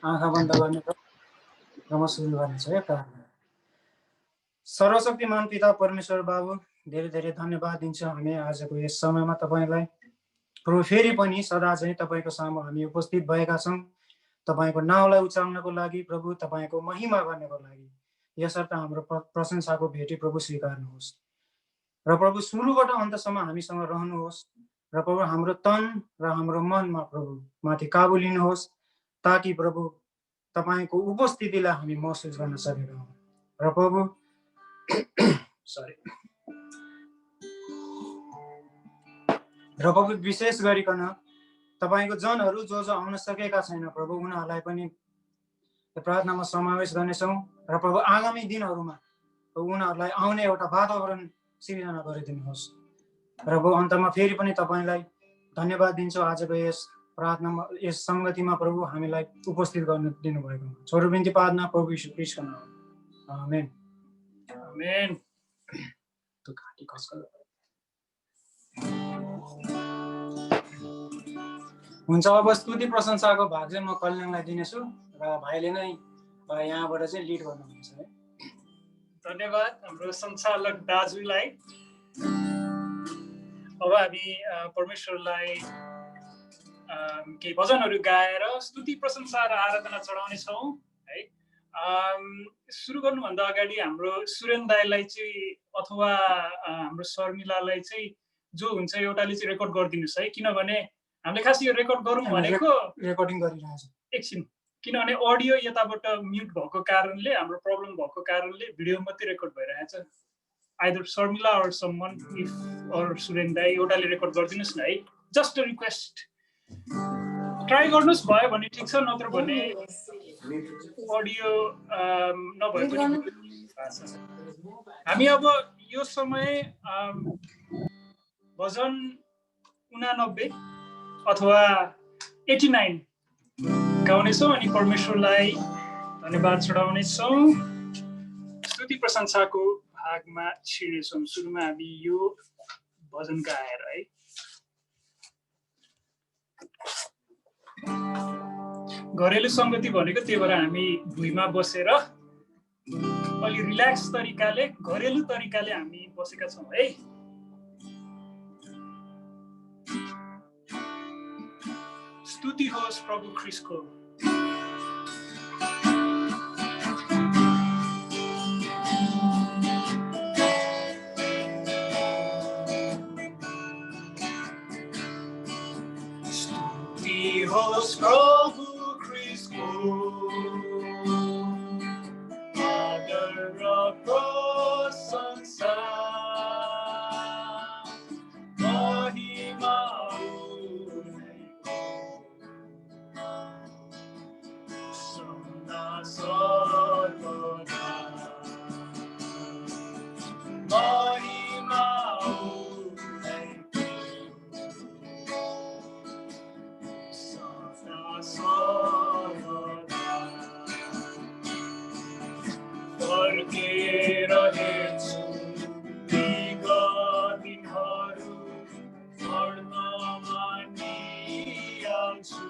आँखा बन्द गर्ने र म सुरु गर्नेछु है प्रार्थना। सर्वशक्तिमान पिता परमेश्वर बाबु, धेरै धेरै धन्यवाद दिन्छु हामी आजको यस समयमा तपाईँलाई। प्रभु फेरि पनि सदा चाहिँ तपाईँको सामु हामी उपस्थित भएका छौँ, तपाईँको नाउँलाई उचाल्नको लागि, प्रभु तपाईँको महिमा गर्नको लागि। यसर्थ हाम्रो प्रशंसाको भेटी प्रभु स्वीकार्नुहोस् र प्रभु सुरुबाट अन्तसम्म हामीसँग रहनुहोस् र प्रभु हाम्रो तन र हाम्रो मनमा प्रभु माथि काबु लिनुहोस्, ताकि प्रभु तपाईँको उपस्थितिलाई हामी महसुस गर्न सकेका हौँ। र प्रभु विशेष गरिकन तपाईँको जनहरू जो जो आउन सकेका छैन प्रभु, उनीहरूलाई पनि प्रार्थनामा समावेश गर्नेछौँ र प्रभु आगामी दिनहरूमा उनीहरूलाई आउने एउटा वातावरण सिर्जना गरिदिनुहोस्। र प्रभु अन्तमा फेरि पनि तपाईँलाई धन्यवाद दिन्छौँ आजको यस प्रार्थनामा, यस सङ्गतिमा प्रभु हामीलाई उपस्थित गर्न दिनुभएको। छोरो बिन्ती प्रार्थना प्रभु यीशु ख्रीष्टको नाममा, आमेन आमेन। हुन्छ, अब स्तुति प्रशंसाको भाग चाहिँ म कल्याणलाई दिनेछु र भाइले नै यहाँबाट चाहिँ लिड गर्नुहुन्छ है। धन्यवाद हाम्रो सञ्चालक दाजुलाई। अब हामी परमेश्वरलाई केही भजनहरू गाएर स्तुति प्रशंसा र आराधना चढाउनेछौँ है। सुरु गर्नुभन्दा अगाडि हाम्रो सुरेन दाईलाई चाहिँ अथवा हाम्रो शर्मिलालाई चाहिँ जो हुन्छ एउटाले चाहिँ रेकर्ड गरिदिनुहोस् है, किनभने हामीले खास यो रेकर्ड गरौँ भनेको रेकर्डिङ गरिरहेछ एकछिन, किनभने अडियो यताबाट म्युट भएको कारणले, हाम्रो प्रब्लम भएको कारणले भिडियो मात्रै रेकर्ड भइरहेछ। आइदर शर्मिला और समवन इफ और सुरेन दाई एउटाले रेकर्ड गरिदिनुहोस् न है, जस्ट अ रिक्वेस्ट। ट्राई गर्नुहोस्, भयो भने ठिक छ, नत्र भने अडियो नभए पनि। हामी अब यो समय भजन 89 अथवा 89 गाउनेछौँ अनि परमेश्वरलाई धन्यवाद चढाउनेछौँ, स्तुति प्रशंसाको भागमा छिर्नेछौँ। सुरुमा हामी यो भजन गाएर है। घरेलु सङ्गति भनेको त्यही भएर हामी भुइँमा बसेर अलि रिल्याक्स तरिकाले, घरेलु तरिकाले हामी बसेका छौँ है। स्तुति होस् प्रभु ख्रीष्टको। स्तुति होस् प्रभु ख्रीष्टको, आदर र प्रशंसा महिमा सर्वदा महिमा सदा सर्वदा फर्केर हेर्छु विगत दिनहरू, स्वर्गमा नियाल्छु।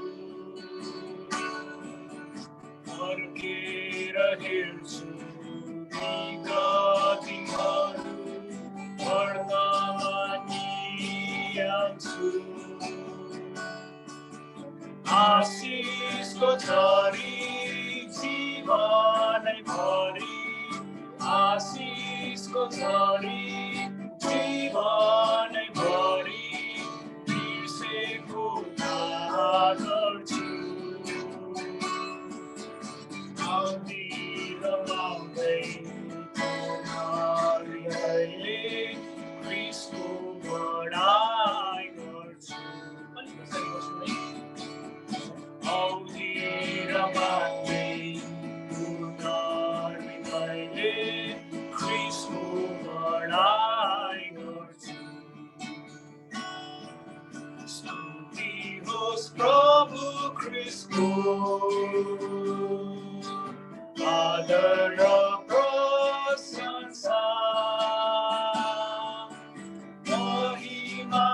फर्केर हेर्छु विगत दिनहरू, स्वर्गमा नियाल्छु। आशिषको झरी जीवनैभरि, आशिषको झरी जीवनैभरि बिर्सेको गर्छु। आउँदै रमाउँदै हृदयले ख्रीष्टको बढाइ गर्छु। आउँदै रमाउँदै हृदयले ख्रीष्टको बढाइ गर्छु। स्तुति होस् प्रभु ख्रीष्टको, आदर र प्रशंसा महिमा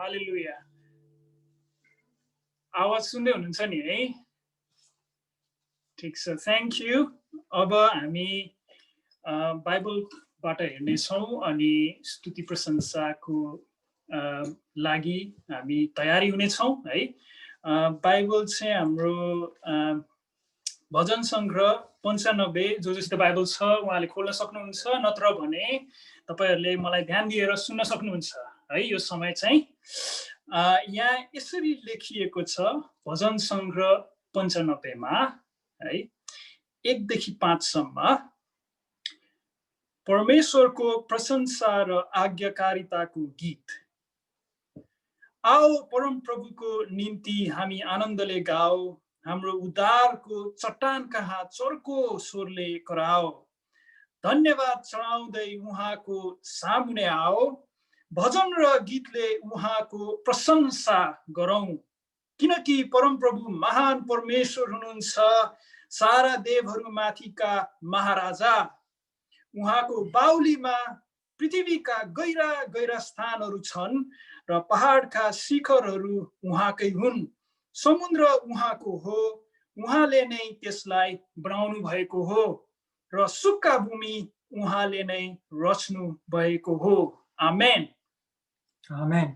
हालेलुया। आवाज सुन्दै हुनुहुन्छ नि है? ठिक छ, थ्याङ्क यू। अब हामी बाइबलबाट हेर्नेछौँ अनि स्तुति प्रशंसाको लागि हामी तयारी हुनेछौँ है। बाइबल चाहिँ हाम्रो भजन सङ्ग्रह 95 जसले बाइबल छ उहाँले खोल्न सक्नुहुन्छ, नत्र भने तपाईँहरूले मलाई ध्यान दिएर सुन्न सक्नुहुन्छ है। यो समय चाहिँ यहाँ यसरी लेखिएको छ भजन सङ्ग्रह 95 मा है 1 देखि 5 सम्म। परमेश्वरको प्रशंसा र आज्ञाकारिताको गीत। आओ परम प्रभुको निम्ति हामी आनन्दले गाओ, हाम्रो उद्धारको चट्टान कहाँ चर्को स्वरले कराओ। धन्यवाद चढाउँदै उहाँको सामुने आओ, भजन र गीतले उहाँको प्रशंसा गरौँ। किनकि परमप्रभु महान परमेश्वर हुनुहुन्छ, सारा देवहरूमाथिका महाराजा। उहाँको बाहुलीमा पृथ्वीका गहिरा गहिरा स्थानहरू छन् र पहाडका शिखरहरू उहाँकै हुन्। समुद्र उहाँको हो, उहाँले नै त्यसलाई बनाउनु भएको हो र सुक्खा भूमि उहाँले नै रच्नु भएको हो। आमेन। आमेन।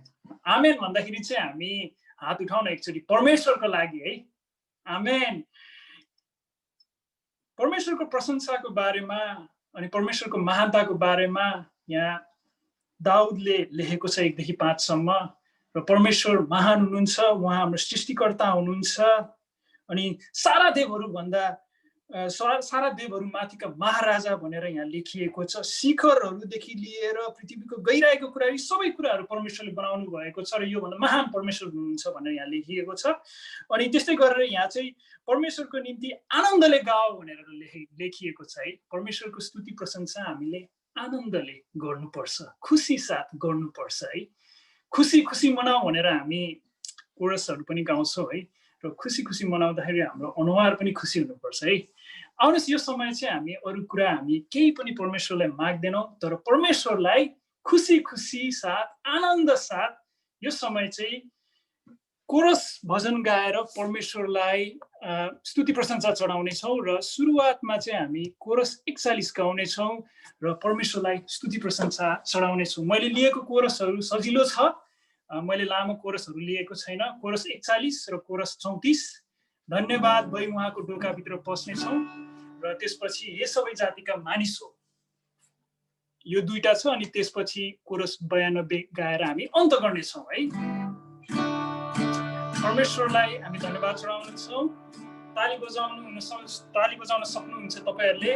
आमेन भन्दाखेरि चाहिँ हामी हात उठाउन एकचोटि परमेश्वरको लागि है। आमेन। परमेश्वरको प्रशंसाको बारेमा अनि परमेश्वरको महानताको बारेमा यहाँ दाउदले लेखेको छ 1 देखि 5 सम्म र परमेश्वर महान हुनुहुन्छ, उहाँ हाम्रो सृष्टिकर्ता हुनुहुन्छ अनि सारा देवहरू माथिका महाराजा भनेर यहाँ लेखिएको छ। शिखरहरूदेखि लिएर पृथ्वीको गहिराईको कुराहरू सबै कुराहरू परमेश्वरले बनाउनु भएको छ र यो भन्दा महान परमेश्वर हुनुहुन्छ भनेर यहाँ लेखिएको छ। अनि त्यस्तै गरेर यहाँ चाहिँ परमेश्वरको निम्ति आनन्दले गाओ भनेर लेखिएको छ है। परमेश्वरको स्तुति प्रशंसा हामीले आनन्दले गर्नुपर्छ, खुसी साथ गर्नुपर्छ है। खुसी खुसी मनाऊ भनेर हामी कोरसहरू पनि गाउँछौँ है। र खुसी खुसी मनाउँदाखेरि हाम्रो अनुहार पनि खुसी हुनुपर्छ है। आउनुहोस् यो समय चाहिँ हामी अरू कुरा हामी केही पनि परमेश्वरलाई माग्दैनौँ, तर परमेश्वरलाई खुसी खुसी साथ आनन्द साथ यो समय चाहिँ कोरस भजन गाएर परमेश्वरलाई स्तुति प्रशंसा चढाउनेछौँ र सुरुवातमा चाहिँ हामी कोरस 41 गाउनेछौँ र परमेश्वरलाई स्तुति प्रशंसा चढाउनेछौँ। मैले लिएको कोरसहरू सजिलो छ, मैले लामो कोरसहरू लिएको छैन। कोरस 41 र कोरस 34 धन्यवाद भई उहाँको ढोकाभित्र पस्नेछौँ र त्यसपछि हे सबै जातिका मानिसो यो दुईटा छ अनि त्यसपछि कोरस 92 गाएर हामी अन्त गर्नेछौँ है। परमेश्वरलाई हामी धन्यवाद चढाउनेछौँ। ताली बजाउन सक्नुहुन्छ तपाईहरूले।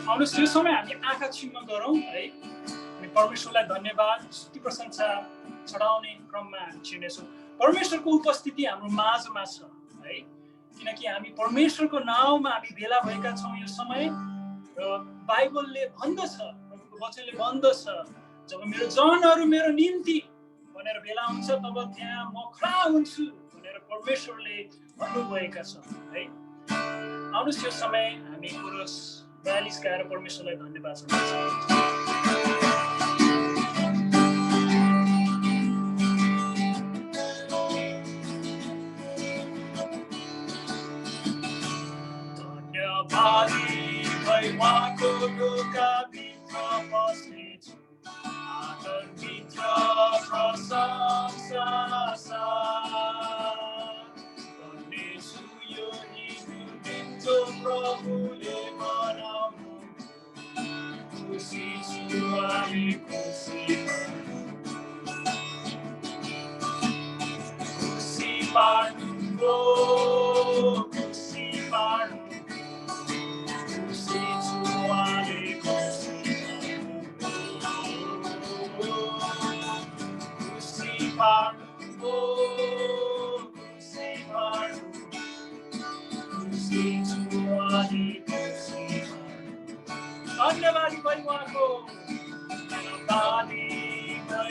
आउनुहोस् यो समय हामी आँखा चिम्म गरौँ है अनि परमेश्वरलाई धन्यवाद स्तुति प्रशंसा चढाउने क्रममा हामी छिर्नेछौँ। परमेश्वरको उपस्थिति हाम्रो माझमा छ है, किनकि हामी परमेश्वरको नाउँमा हामी भेला भएका छौँ यो समय। र बाइबलले भन्दछ, प्रभुको वचनले भन्दछ, जब मेरो जनहरू मेरो निम्ति भनेर भेला हुन्छ तब त्यहाँ म खडा हुन्छु भनेर परमेश्वरले भन्नुभएका छ है। आउनुहोस् यो समय हामी कोरस 42 गाएर परमेश्वरलाई धन्यवाद चढाउँछौँ। उहाँको ढोकाभित्र पस्नेछु, आदरभित्र प्रशंसा गर्नेछु यो दिन जो प्रभुले बनाउनु। खुसी छु अनि खुसी पार्नु, खुसी पार्नु। धन्यवाद भई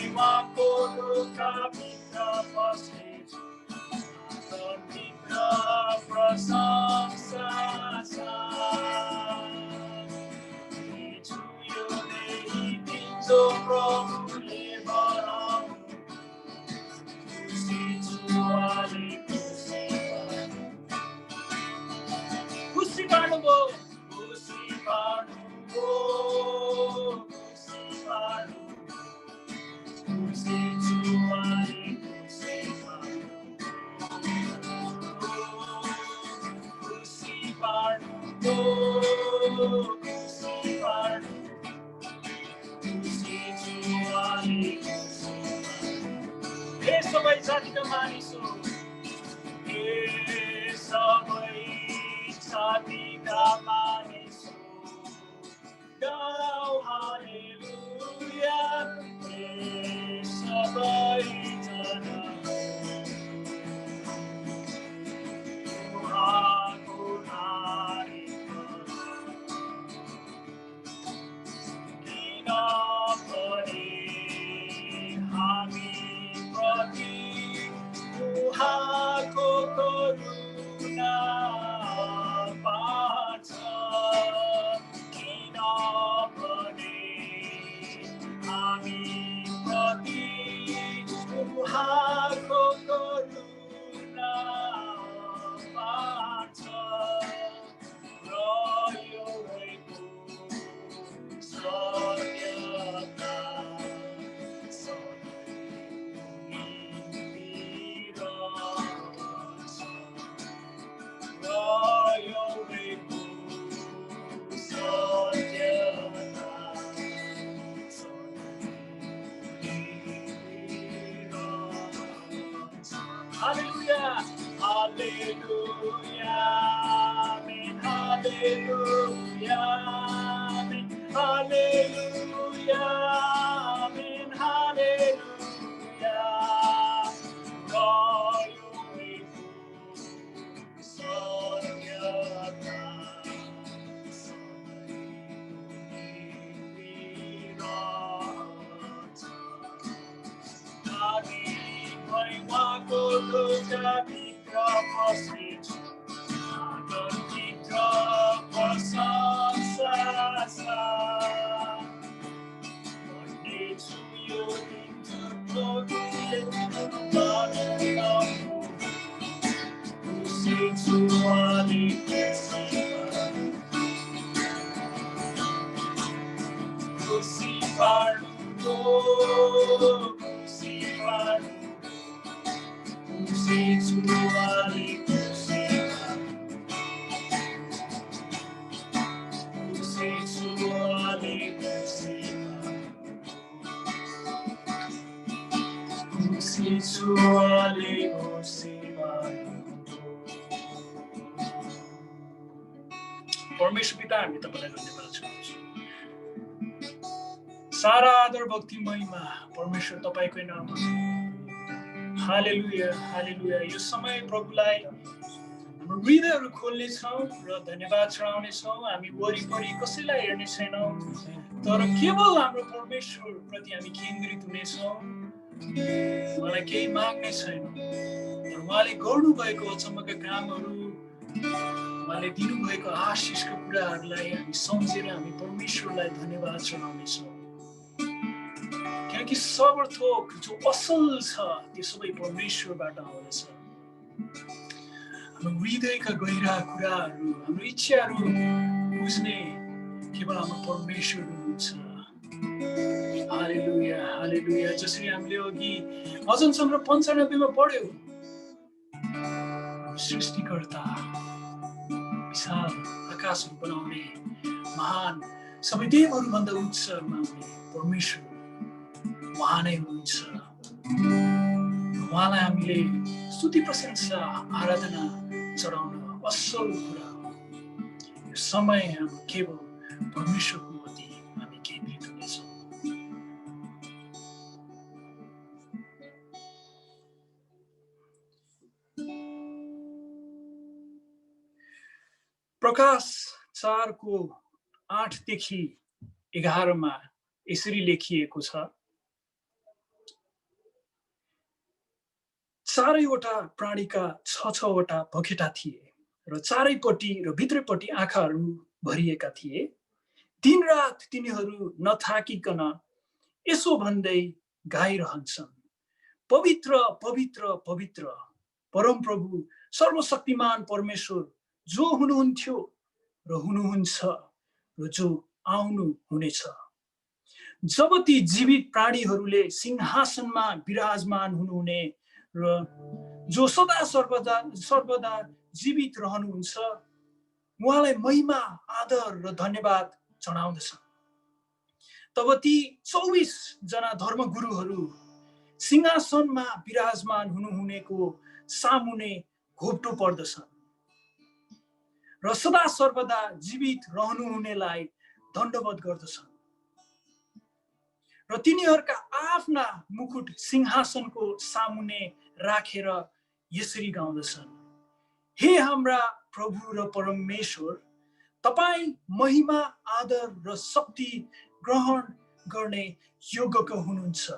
उहाँको ढोकाभित्र पस्नेछु, आदरभित्र प्रशंसा गर्नेछु यो दिन जो प्रभुले बनाउनु। खुसी छु अनि खुसी पार्नुभयो, खुसी पार्नुभयो, खुसी पार्नु। खुसी छु अनि खुसी पार्नुभयो, खुसी पार्नु। खुसी छु अनि खुसी पार्नु। हे सबै जातिका मानिसो, हे सबै जातिका मानिसो, गाऊ हालेलुया। हे सबैजना उहाँको तारिफ किनभने हामी प्रति उहाँको करुणा पाछ। किनभने हामी प्रति उहाँ Hallelujah. Hallelujah. Amen. Hallelujah. Amen. Hallelujah. Amen. Hallelujah. God, you परमेश्वर पिता हामी तपाईलाई धन्यवाद दिन्छौँ सारा आदर भक्ति महिमा परमेश्वर तपाईकै नाममा हालेलुया हालेलुया यो समय प्रभुलाई हाम्रो हृदयहरू खोल्ने छौँ र धन्यवाद चढाउने छौँ हामी वरिपरि कसैलाई हेर्ने छैनौँ तर केवल हाम्रो परमेश्वर प्रति हामी केन्द्रित हुनेछौँ उहाँलाई केही माग्ने छैनौँ तर उहाँले गर्नुभएको अचम्मका कामहरू उहाँले दिनुभएको आशिषका कुराहरूलाई हामी सम्झेर हामी परमेश्वरलाई धन्यवाद चढाउनेछौँ किनकि सर्वथोक जो असल छ त्यो सबै परमेश्वरबाट आउँदछ हाम्रो हृदयका गहिरा कुराहरू हाम्रो इच्छाहरू बुझ्ने केवल हाम्रो परमेश्वर हुनुहुन्छ हालेलुया हालेलुया जसरी हामीले अघि भजन सङ्ग्रह 95 मा पढ्यौँ सृष्टिकर्ता विशाल आकाशहरू बनाउने महान सबै देवहरूभन्दा उच्चमा हुने परमेश्वर उहाँ नै हुनुहुन्छ उहाँलाई हामीले स्तुति प्रशंसा आराधना चढाउन असल कुरा हो यो समय हाम्रो केवल परमेश्वरको प्रति हामी केन्द्रित हुनेछौँ प्रकाश 4:8 देखि 11 मा यसरी लेखिएको छ चारैवटा प्राणीका 6-6वटा पखेटा थिए र चारैपट्टि र भित्रैपट्टि आँखाहरू भरिएका थिए दिनरात तिनीहरू नथाकिकन यसो भन्दै गाइरहन्छन् पवित्र पवित्र पवित्र परमप्रभु सर्वशक्तिमान परमेश्वर जो हुनुहुन्थ्यो र हुनुहुन्छ र जो आउनु हुनेछ जब ती जीवित प्राणीहरूले सिंहासनमा विराजमान हुनुहुने र जो सदा सर्वदा जीवित रहनुहुन्छ उहाँलाई महिमा आदर र धन्यवाद चढाउँदछन् तब ती 24 जना धर्मगुरुहरू सिंहासनमा विराजमान हुनुहुनेको सामुने घोप्टो पर्दछन् र सदा सर्वदा जीवित रहनुहुनेलाई दण्डवत गर्दछन् र तिनीहरूका आफ्ना मुकुट सिंहासनको सामुने राखेर यसरी गाउँदछन् हे हाम्रा प्रभु र परमेश्वर तपाईं महिमा आदर र शक्ति ग्रहण गर्ने योग्यको हुनुहुन्छ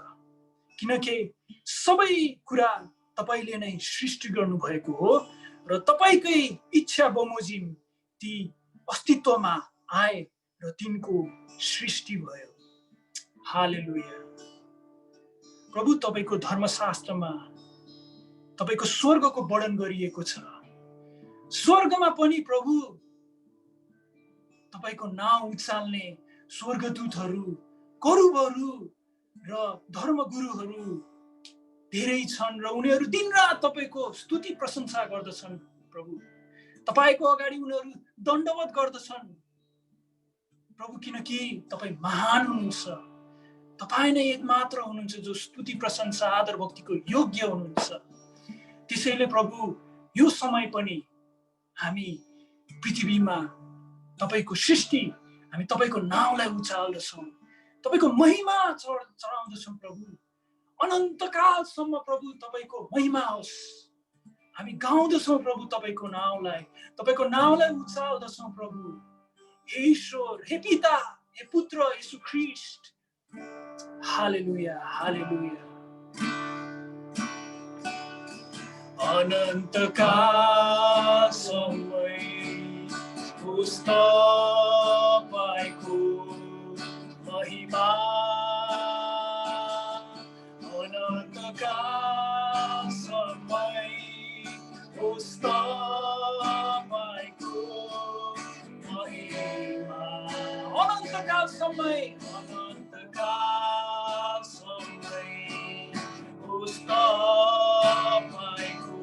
किनकि सबै कुरा तपाईले नै सृष्टि गर्नुभएको हो र तपाईकै इच्छा बमोजिम ती अस्तित्वमा आए र तिनको सृष्टि भयो हालेलुया प्रभु तपाईको धर्मशास्त्रमा तपाईको स्वर्गको वर्णन गरिएको छ स्वर्गमा पनि प्रभु तपाईको नाम उचाल्ने स्वर्गदूतहरू करूबहरू र धर्मगुरुहरू धेरै छन् र उनीहरू दिनरात तपाईको स्तुति प्रशंसा गर्दछन् प्रभु तपाईको अगाडि उनीहरू दण्डवत गर्दछन् प्रभु किनकि तपाई महान हुनुहुन्छ तपाई नै एक मात्र हुनुहुन्छ जो स्तुति प्रशंसा आदर भक्तिको योग्य हुनुहुन्छ ती त्यसैले प्रभु यो समय पनि हामी पृथ्वीमा तपाईको सृष्टि हामी तपाईको नाउँलाई उचाल्दछौँ, तपाईको महिमा चढाउँदछौँ प्रभु। अनन्तकालसम्म प्रभु तपाईको महिमा होस्। हामी गाउँदछौँ प्रभु तपाईको नाउँलाई उचाल्दछौँ प्रभु। हे ईश्वर, हे पिता, हे पुत्र येशू ख्रीष्ट, हालेलुया, हालेलुया। अनन्तकालसम्म होस् तपाईको महिमा, अनन्तकालसम्म होस् तपाईको महिमा, अनन्तकालसम्म होस् तपाईको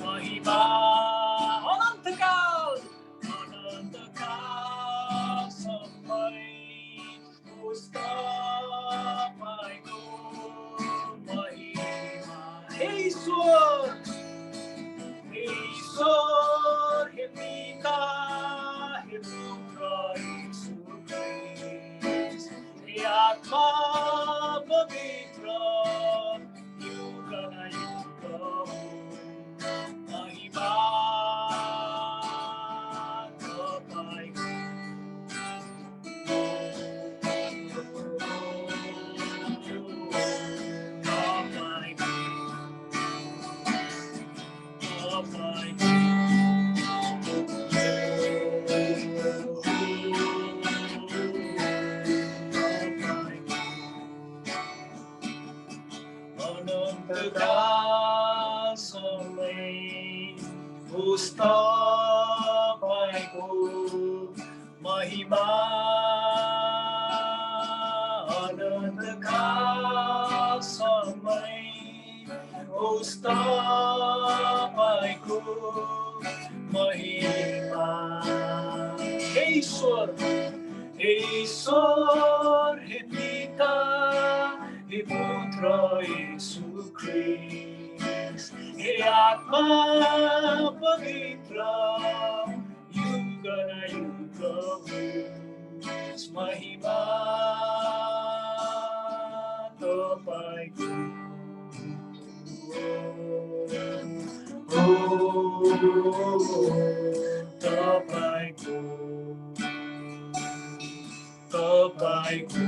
महिमा, अनन्तकालसम्म होस् तपाईको महिमा। हे ईश्वर, हे पिता, हे पुत्र येशू ख्रीष्ट, हे आत्मा पवित्र, युगानुयुग महिमा होस् तपाईको महिमा, अनन्तकालसम्म होस् तपाईको महिमा। हे ईश्वर, हे पिता, हे पुत्र येशू ख्रीष्ट, हे आत्मा पवित्र, युगानुयुग होस् महिमा तपाईको। तपाईको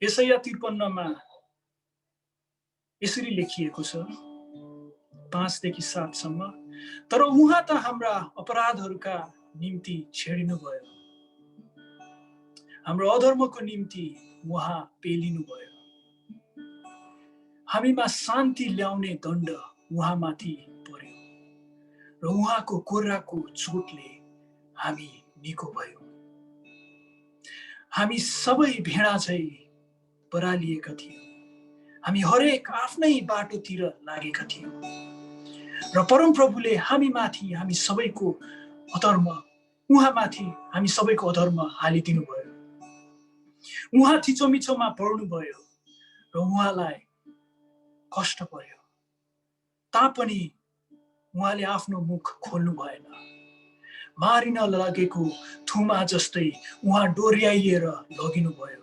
यशाया 53 मा यसरी लेखिएको छ 5 देखि 7 सम्म। तर उहाँ त हाम्रा अपराधहरूका निम्ति छेडिनु भयो, हाम्रो अधर्मको निम्ति उहाँ पेलिनु भयो। हामीमा शान्ति ल्याउने दण्ड उहाँमाथि पर्यो र उहाँको कोर्राको चोटले हामी निको भयो। हामी सबै भेडा झै बरालिएका थियौँ, हामी हरेक आफ्नै बाटोतिर लागेका थियौँ र परमप्रभुले हामी सबैको अधर्म हालिदिनु भयो। उहाँ थिचोमिचोमा पर्नु भयो र उहाँलाई कष्ट पर्यो, तापनि उहाँले आफ्नो मुख खोल्नु भएन। मारिन लागेको थुमा जस्तै उहाँ डोर्याइएर लगिनु भयो।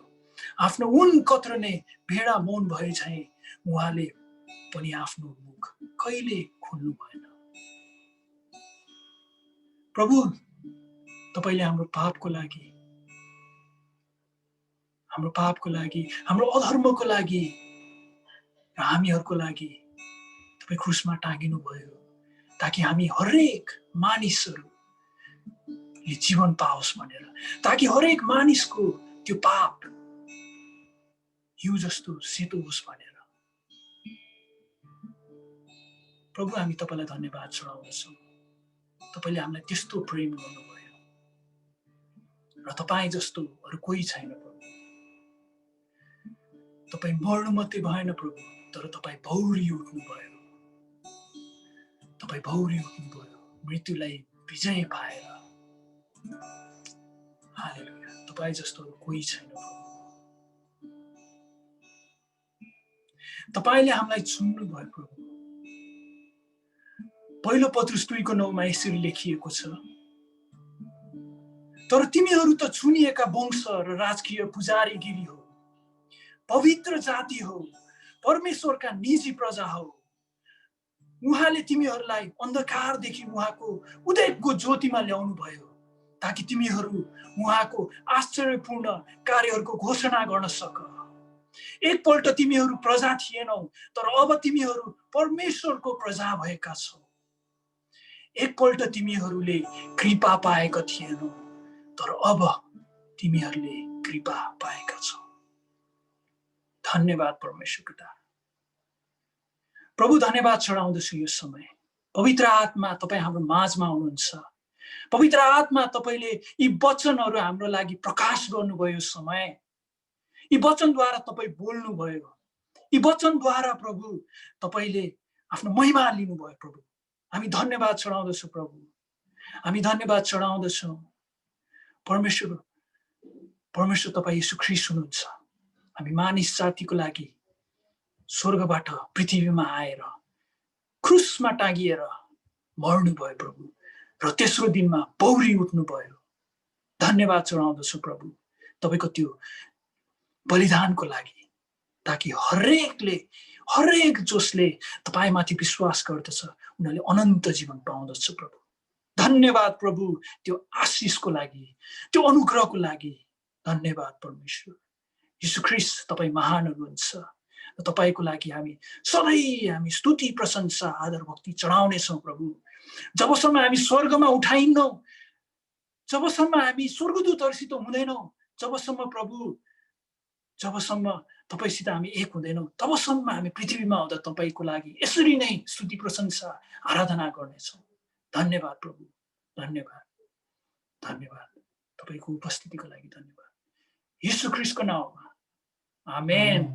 आफ्नो उन कत्रने भेडा मौन भए झैं उहाँले पनि आफ्नो मुख कहिले खोल्नु भएन। प्रभु, तपाईले हाम्रो पापको लागि, हाम्रो अधर्मको लागि र हामीहरूको लागि तपाई क्रुसमा टाँगिनु भयो, ताकि हामी हरेक मानिसहरूले जीवन पाओस् भनेर, ताकि हरेक मानिसको त्यो पाप हिउँ जस्तो सेतो होस् भनेर। प्रभु, हामी तपाईलाई धन्यवाद चढाउँदछौँ। तपाईले हामीलाई त्यस्तो प्रेम गर्नुभयो र तपाईँ जस्तो अरू कोही छैन प्रभु। तपाई मर्नु मात्रै भएन प्रभु, तर तपाई भौरी उठ्नु भयो। तपाईँ भौरी उठ्नुभयो मृत्युलाई विजय पाएर। हालेलुया, तपाईँ जस्तो कोही छैन प्रभु। तपाईँले हामीलाई चुन्नुभयो प्रभु। पहिलो पत्रुस 2:9 यसरी लेखिएको छ, तर तिमीहरू त चुनिएका वंश र राजकीय पुजारीगिरी हो, पवित्र जाति हो, परमेश्वरका निजी प्रजा हो। उहाँले तिमीहरूलाई अन्धकारदेखि उहाँको उदयको ज्योतिमा ल्याउनु भयो, ताकि तिमीहरू उहाँको आश्चर्यपूर्ण कार्यहरूको घोषणा गर्न सक। एकपल्ट तिमीहरू प्रजा थिएनौ, तर अब तिमीहरू परमेश्वरको प्रजा भएका छौ। एकपल्ट तिमीहरूले कृपा पाएका थिएनौ, तर अब तिमीहरूले कृपा पाएका छौ। धन्यवाद परमेश्वर पिता। प्रभु धन्यवाद चढाउँदछु यो समय। पवित्र आत्मा तपाईँ हाम्रो माझमा हुनुहुन्छ। पवित्र आत्मा तपाईँले यी वचनहरू हाम्रो लागि प्रकाश गर्नुभयो समय। यी वचनद्वारा तपाईँ बोल्नुभयो। यी वचनद्वारा प्रभु तपाईँले आफ्नो महिमा लिनुभयो। प्रभु हामी धन्यवाद चढाउँदछौँ। प्रभु हामी धन्यवाद चढाउँदछौँ। परमेश्वर तपाईँ यीशु ख्रीष्ट हुनुहुन्छ। हामी मानिस जातिको लागि स्वर्गबाट पृथ्वीमा आएर क्रुसमा टाँगिएर मर्नुभयो प्रभु, र तेस्रो दिनमा पौरी उठ्नुभयो। धन्यवाद चढाउँदछु प्रभु तपाईँको त्यो बलिदानको लागि, ताकि हरेक जसले तपाईँमाथि विश्वास गर्दछ उनीहरूले अनन्त जीवन पाउँदछ। प्रभु धन्यवाद प्रभु त्यो आशिषको लागि, त्यो अनुग्रहको लागि। धन्यवाद परमेश्वर। यीशु ख्रीष्ट तपाईँ महान हुनुहुन्छ। तपाईको लागि हामी स्तुति प्रशंसा आदर भक्ति चढाउनेछौँ प्रभु। जबसम्म हामी स्वर्गमा उठाइन्नौँ, जबसम्म हामी स्वर्गदूतहरूसित हुँदैनौँ, जबसम्म तपाईसित हामी एक हुँदैनौँ, तबसम्म हामी पृथ्वीमा हुँदा तपाईको लागि यसरी नै स्तुति प्रशंसा आराधना गर्नेछौँ। धन्यवाद प्रभु, धन्यवाद धन्यवाद तपाईको उपस्थितिको लागि धन्यवाद। यीशु ख्रीष्टको नाममा आमेन।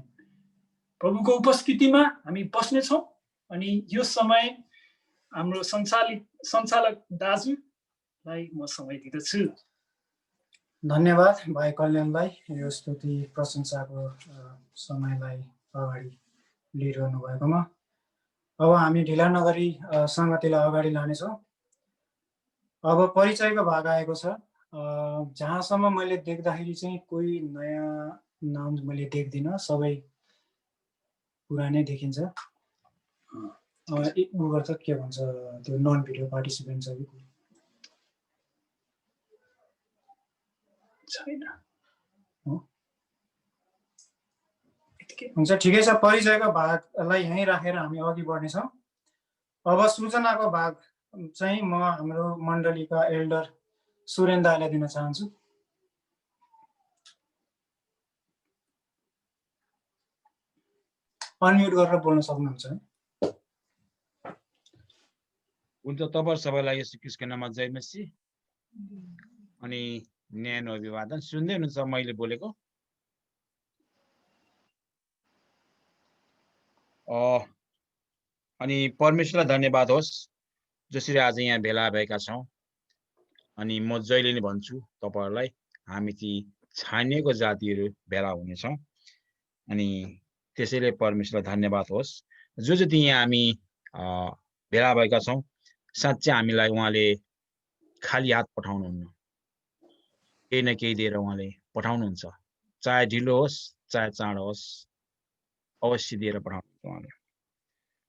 प्रभुको उपस्थितिमा हामी बस्नेछौँ अनि यो समय हाम्रो सञ्चालक दाजुलाई म समय दिँदछु। धन्यवाद भाइ कल्याणलाई यो स्तुति प्रशंसाको समयलाई अगाडि लिइरहनु भएकोमा। अब हामी ढिला नगरी सङ्गतिलाई अगाडि लानेछौँ। अब परिचयको भाग आएको छ। जहाँसम्म मैले देख्दाखेरि चाहिँ कोही नयाँ नाम मैले देख्दिनँ, सबै पुरानै देखिन्छ। के भन्छ त्यो नन भिडियो पार्टिसिपेन्ट छ कि छैन? हुन्छ, ठिकै छ। परिचयको भागलाई यहीँ राखेर हामी अघि बढ्नेछौँ। अब सूचनाको भाग चाहिँ म हाम्रो मण्डलीका एल्डर सुरेन दाइलाई दिन चाहन्छु। अनम्युट गरेर बोल्न सक्नुहुन्छ। हुन्छ, तपाईँ सबैलाई यसो ख्रीष्टको नाममा जय मसीह अनि न्यानो अभिवादन। सुन्दै हुनुहुन्छ मैले बोलेको? अनि परमेश्वरलाई धन्यवाद होस् जसरी आज यहाँ भेला भएका छौँ। अनि म जहिले नै भन्छु तपाईँहरूलाई, हामी ती छानिएको जातिहरू भेला हुनेछौँ। अनि त्यसैले परमेश्वरलाई धन्यवाद होस्। जो जति यहाँ हामी भेला भएका छौँ, साँच्चै हामीलाई उहाँले खाली हात पठाउनुहुन्न, केही न केही दिएर उहाँले पठाउनुहुन्छ। चाहे ढिलो होस् चाहे चाँडो होस्, अवश्य दिएर पठाउनुहुन्छ उहाँले।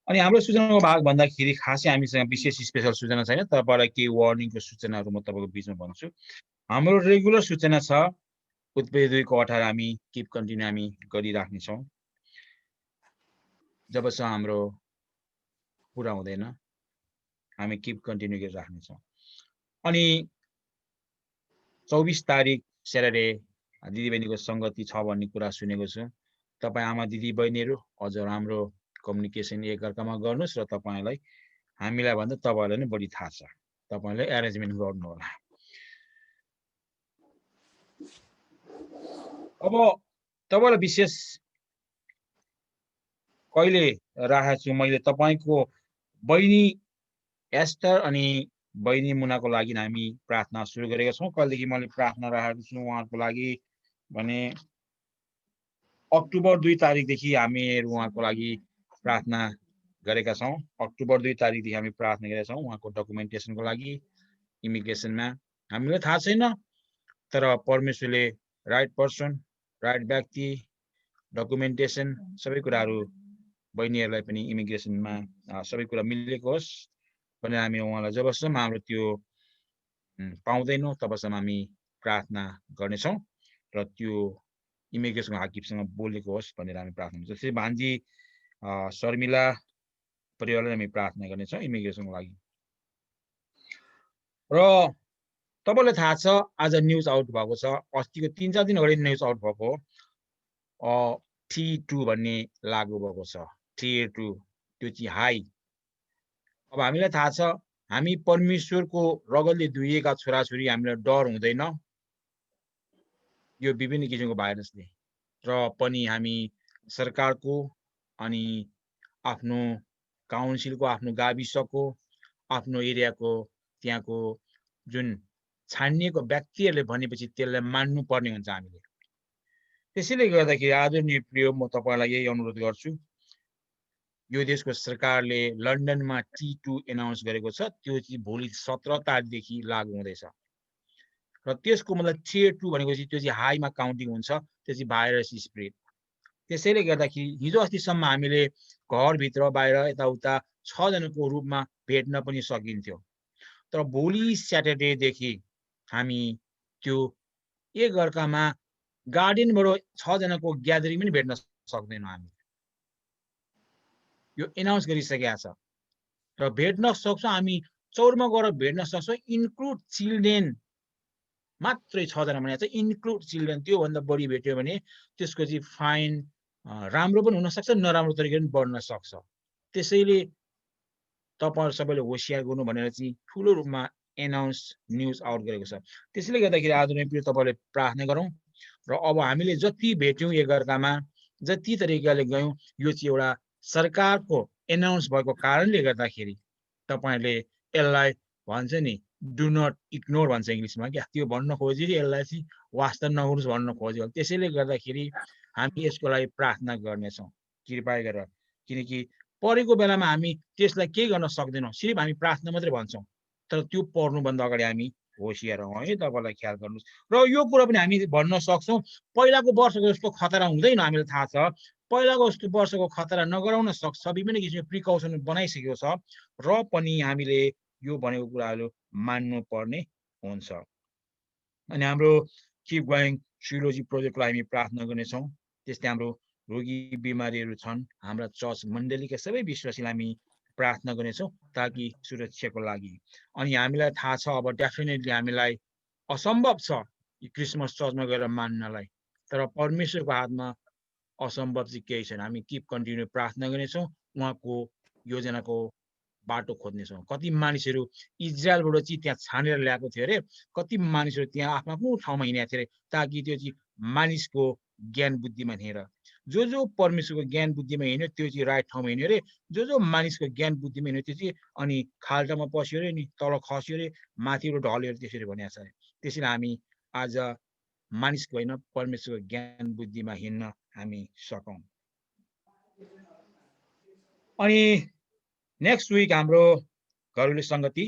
अनि हाम्रो सूचनाको भाग भन्दाखेरि खासै हामीसँग विशेष स्पेसल सूचना छैन। तपाईँलाई केही वार्निङको सूचनाहरू म तपाईँको बिचमा भन्छु। हाम्रो रेगुलर सूचना छ उत्पत्ति 2:18 हामी किप कन्टिन्यू हामी गरिराख्नेछौँ जबसम्म हाम्रो पुरा हुँदैन, हामी किप कन्टिन्यू गरिराख्नेछौँ। अनि 24 तारिक स्याटरडे दिदीबहिनीको सङ्गति छ भन्ने कुरा सुनेको छु। तपाईँ आमा दिदी बहिनीहरू अझ राम्रो कम्युनिकेसन एकअर्कामा गर्नुहोस् र तपाईँलाई हामीलाई भन्दा तपाईँहरूलाई नै बढी थाहा छ। तपाईँले एरेन्जमेन्ट गर्नु होला। अब तपाईँलाई विशेष कहिले राखेको छु मैले, तपाईँको बहिनी एस्टर अनि बहिनी मुनाको लागि हामी प्रार्थना सुरु गरेका छौँ। कहिलेदेखि मैले प्रार्थना राखेको छु उहाँहरूको लागि भने अक्टोबर 2 तारिकदेखि हामीहरू उहाँको लागि प्रार्थना गरेका छौँ। अक्टोबर 2 तारिकदेखि हामी प्रार्थना गरेका छौँ उहाँको डकुमेन्टेसनको लागि इमिग्रेसनमा। हामीलाई थाहा छैन, तर परमेश्वरले राइट पर्सन, राइट व्यक्ति, डकुमेन्टेसन सबै कुराहरू बहिनीहरूलाई पनि इमिग्रेसनमा सबै कुरा मिलेको होस् भनेर हामी उहाँलाई जबसम्म हाम्रो त्यो पाउँदैनौँ तबसम्म हामी प्रार्थना गर्नेछौँ र त्यो इमिग्रेसनको हाकिमसँग बोलेको होस् भनेर हामी प्रार्थना गर्छौँ। त्यसै भान्जी शर्मिला परिवारलाई हामी प्रार्थना गर्नेछौँ इमिग्रेसनको लागि। र तपाईँलाई थाहा छ आज न्युज आउट भएको छ, अस्तिको 3-4 दिन अगाडि न्युज आउट भएको T2 भन्ने लागू भएको छ। Tier 2 त्यो चाहिँ हाई। अब हामीलाई थाहा छ हामी परमेश्वरको रगतले धुइएका छोराछोरी, हामीलाई डर हुँदैन यो विभिन्न किसिमको भाइरसले। र पनि हामी सरकारको अनि आफ्नो काउन्सिलको, आफ्नो गाविसको, आफ्नो एरियाको त्यहाँको जुन छानिएको व्यक्तिहरूले भनेपछि त्यसलाई मान्नुपर्ने हुन्छ हामीले। त्यसैले गर्दाखेरि आदरणीय प्रिय म तपाईँलाई यही अनुरोध गर्छु, यो देशको सरकारले लन्डनमा T2 एनाउन्स गरेको छ, त्यो चाहिँ भोलि 17 तारिकदेखि लागू हुँदैछ। र त्यसको मतलब Tier 2 भनेको चाहिँ त्यो चाहिँ हाईमा काउन्टिङ हुन्छ, त्यो चाहिँ भाइरस स्प्रेड। त्यसैले गर्दाखेरि हिजो अस्तिसम्म हामीले घरभित्र बाहिर यताउता 6 जनाको रूपमा भेट्न पनि सकिन्थ्यो, तर भोलि स्याटरडेदेखि हामी त्यो एकअर्कामा गार्डनबाट 6 जनाको ग्यादरिङ पनि भेट्न सक्दैनौँ। हामी यो एनाउन्स गरिसकेका छ र भेट्न सक्छौँ, हामी चौरमा गएर भेट्न सक्छौँ, इन्क्लुड चिल्ड्रेन मात्रै 6 जना भनेको छ, इन्क्लुड चिल्ड्रेन। त्योभन्दा बढी भेट्यो भने त्यसको चाहिँ फाइन राम्रो पनि हुनसक्छ, नराम्रो तरिकाले पनि बढ्न सक्छ। त्यसैले तपाईँहरू सबैले होसियार गर्नु भनेर चाहिँ ठुलो रूपमा एनाउन्स न्युज आउट गरेको छ। त्यसैले गर्दाखेरि आदरणीय प्रिय तपाईँले प्रार्थना गरौँ र अब हामीले जति भेट्यौँ एकअर्कामा, जति तरिकाले गयौँ, यो चाहिँ एउटा सरकारको एनाउन्स भएको कारणले गर्दाखेरि तपाईँहरूले यसलाई भन्छ नि डु नट इग्नोर भन्छ इङ्ग्लिसमा, क्या त्यो भन्न खोजेर यसलाई चाहिँ वास्ता नगर्नुहोस् भन्न खोज्यो। त्यसैले गर्दाखेरि हामी यसको लागि प्रार्थना गर्नेछौँ कृपया गरेर, किनकि परेको बेलामा हामी त्यसलाई केही गर्न सक्दैनौँ, सिर्फ हामी प्रार्थना मात्रै भन्छौँ, तर त्यो पढ्नुभन्दा अगाडि हामी होसियार हौँ है। तपाईँलाई ख्याल गर्नुहोस्। र यो कुरा पनि हामी भन्न सक्छौँ, पहिलाको वर्षको जस्तो खतरा हुँदैन, हामीलाई थाहा छ पहिलाको जस्तो वर्षको खतरा नगराउन सक्छ, विभिन्न किसिमको प्रिकसन बनाइसकेको छ, र पनि हामीले यो भनेको कुराहरू मान्नुपर्ने हुन्छ। अनि हाम्रो किप गोइङ ट्रिलोजी प्रोजेक्टलाई हामी प्रार्थना गर्नेछौँ। त्यस्तै हाम्रो रोगी बिमारीहरू छन्, हाम्रा चर्च मण्डलीका सबै विश्वासीलाई हामी प्रार्थना गर्नेछौँ ताकि सुरक्षाको लागि। अनि हामीलाई थाहा छ अब डेफिनेटली हामीलाई असम्भव छ क्रिसमस चर्चमा गएर मान्नलाई, तर परमेश्वरको हातमा असम्भव चाहिँ केही छैन। हामी किप कन्टिन्यू प्रार्थना गर्नेछौँ, उहाँको योजनाको बाटो खोज्नेछौँ। कति मानिसहरू इजरायलबाट चाहिँ त्यहाँ छानेर ल्याएको थियो अरे, कति मानिसहरू त्यहाँ आफ्नो आफ्नो ठाउँमा हिँडेको थियो अरे, ताकि त्यो चाहिँ मानिसको ज्ञान बुद्धिमा हिँडेर, जो परमेश्वरको ज्ञान बुद्धिमा हिँड्यो त्यो चाहिँ राइट ठाउँमा हिँड्यो अरे, जो मानिसको ज्ञान बुद्धिमा हिँड्यो त्यो चाहिँ अनि खाल्टामा पस्यो अरे, अनि तल खस्यो अरे, माथिबाट ढल्यो अरे, त्यसरी भनेको छ। त्यसैले हामी आज मानिसको होइन परमेश्वरको ज्ञान बुद्धिमा हिँड्न हामी सकौँ। अनि नेक्स्ट विक हाम्रो घरेलु सङ्गति,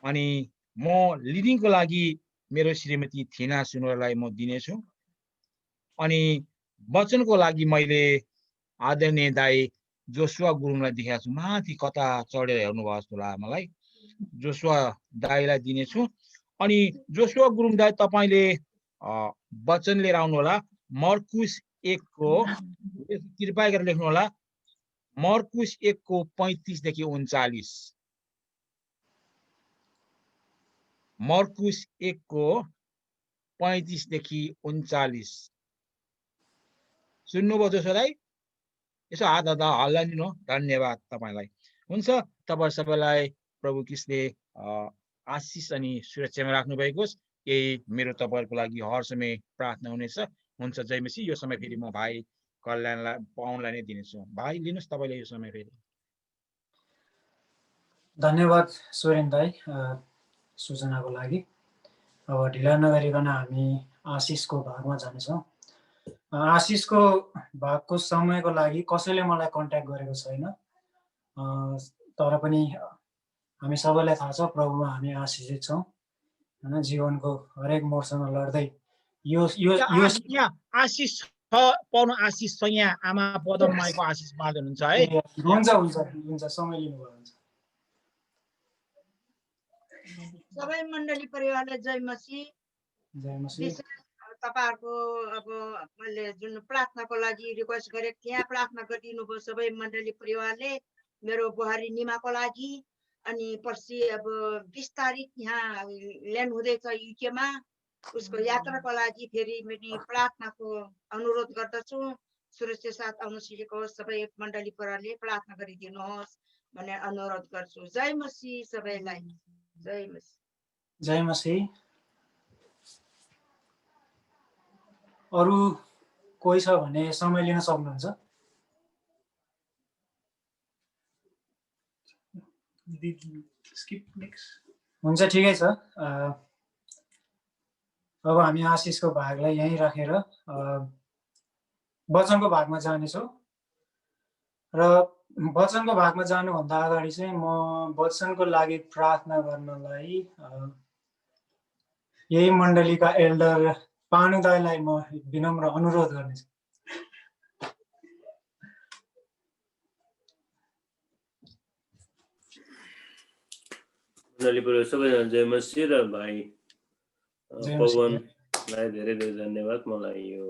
अनि म लिडिङको लागि मेरो श्रीमती थिना सुनवरलाई म दिनेछु। अनि वचनको लागि मैले आदरणीय दाई जोसुवा गुरुङलाई देखाएको छु, माथि कता चढेर हेर्नु भयो जस्तो लाग्यो मलाई, जोसुवा दाईलाई दिनेछु। अनि जोसुवा गुरुङ दाई तपाईँले वचन लिएर आउनु होला, मर्कुस 1 को कृपया गरेर लेख्नु होला, मर्कुस 1 को 35 देखि 39, मर्कुस 1 को 35 देखि 39। सुन्नुभयो जोसुवा दाई? यसो हात हल्लाइदिनु, धन्यवाद तपाईँलाई। हुन्छ, तपाईँ सबैलाई प्रभु कृष्णले आशिष अनि सुरक्षामा राख्नु भएको होस्। यही मेरो तपाईँहरूको लागि हर समय प्रार्थना हुनेछ। हुन्छ, जय मसी। यो समय फेरि म भाइ कल्याणलाई पाउनलाई नै दिनेछु। भाइ लिनुहोस् तपाईँले यो समय फेरि। धन्यवाद सुरेन दाई सूचनाको लागि। अब ढिला नगरिकन हामी आशिषको भागमा जानेछौँ। आशिषको भागको समयको लागि कसैले मलाई कन्ट्याक्ट गरेको छैन, तर पनि हामी सबैलाई थाहा छ प्रभुमा हामी आशिषित छौँ होइन। जीवनको हरेक मोडसँग लड्दै यो यो यो यहाँ आशिष पाउनु आशिष छ। यहाँ आमा पदम माईको आशिष बाँड्दै हुनुहुन्छ है। हुन्छ हुन्छ हुन्छ समय लिनुभयो हुन्छ। सबै मण्डली परिवारलाई जय मसीह। जय मसीह। तपाईहरुको अब मैले जुन प्रार्थनाको लागि रिक्वेस्ट गरेको थिएँ, प्रार्थना गरिदिनु भयो सबै मण्डली परिवारले मेरो बुहारी निमाको लागि। अनि पछि अब 20 तारिक यहाँ ल्यान्ड हुँदैछ युकेमा, उसको यात्राको लागि फेरि मैले प्रार्थनाको अनुरोध गर्दछु। सुरक्षा साथ आउन सिकेको सबै मण्डली परिवारले प्रार्थना गरिदिनुहोस् भन्ने अनुरोध गर्छु। जय मसीह सबैलाई। जय मसीह। जय मसीह। अरू कोही छ भने समय लिन सक्नुहुन्छ। हुन्छ ठिकै छ। अब हामी आशिषको भागलाई यहीँ राखेर वचनको भागमा जानेछौँ। र वचनको भागमा जानुभन्दा अगाडि चाहिँ म वचनको लागि प्रार्थना गर्नलाई यही मण्डलीका एल्डर पानु दाईलाई म विनम्र अनुरोध गर्नेछु। मण्डली परिवार सबैजना जय मसीह। र भाइ पवनलाई धेरै धेरै धन्यवाद मलाई यो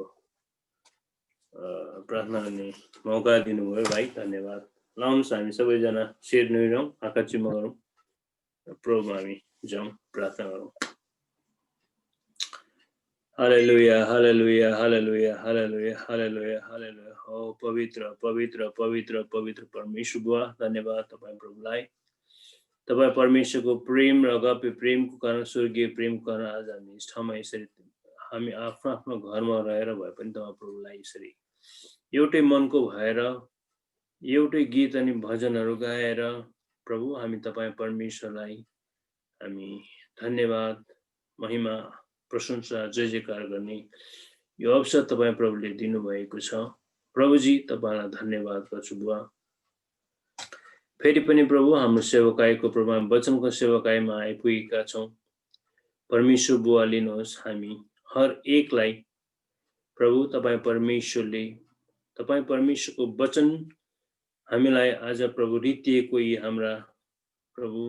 प्रार्थना गर्ने मौका दिनुभयो भाइ, धन्यवाद। लाउनुहोस् हामी सबैजना शिर नुहाइरौँ, आँखा चिम्म गरौँ, प्रभुमा हामी जाउँ, प्रार्थना गरौँ। हालेलुया हालेलुया हालेलुया हालेलुया हालेलुया हालेलुया। हो पवित्र पवित्र पवित्र पवित्र परमेश्वर बुवा, धन्यवाद तपाईँ प्रभुलाई। तपाईँ परमेश्वरको प्रेम र अगापे प्रेमको कारण, स्वर्गीय प्रेमको कारण आज हामी यस ठाउँमा यसरी हामी आफ्नो आफ्नो घरमा रहेर भए पनि तपाईँ प्रभुलाई यसरी एउटै मनको भएर एउटै गीत अनि भजनहरू गाएर प्रभु हामी तपाईँ परमेश्वरलाई हामी धन्यवाद, महिमा, प्रशंसा, जय जयकार गर्ने यो अवसर तपाईँ प्रभुले दिनुभएको छ। प्रभुजी तपाईँलाई धन्यवाद गर्छु बुवा। फेरि पनि प्रभु हाम्रो सेवकाईको प्रभु वचनको सेवकाईमा आइपुगेका छौँ। परमेश्वर बुवा लिनुहोस् हामी हर एकलाई प्रभु। तपाईँ परमेश्वरको वचन हामीलाई आज प्रभु रीतिएको यी हाम्रा प्रभु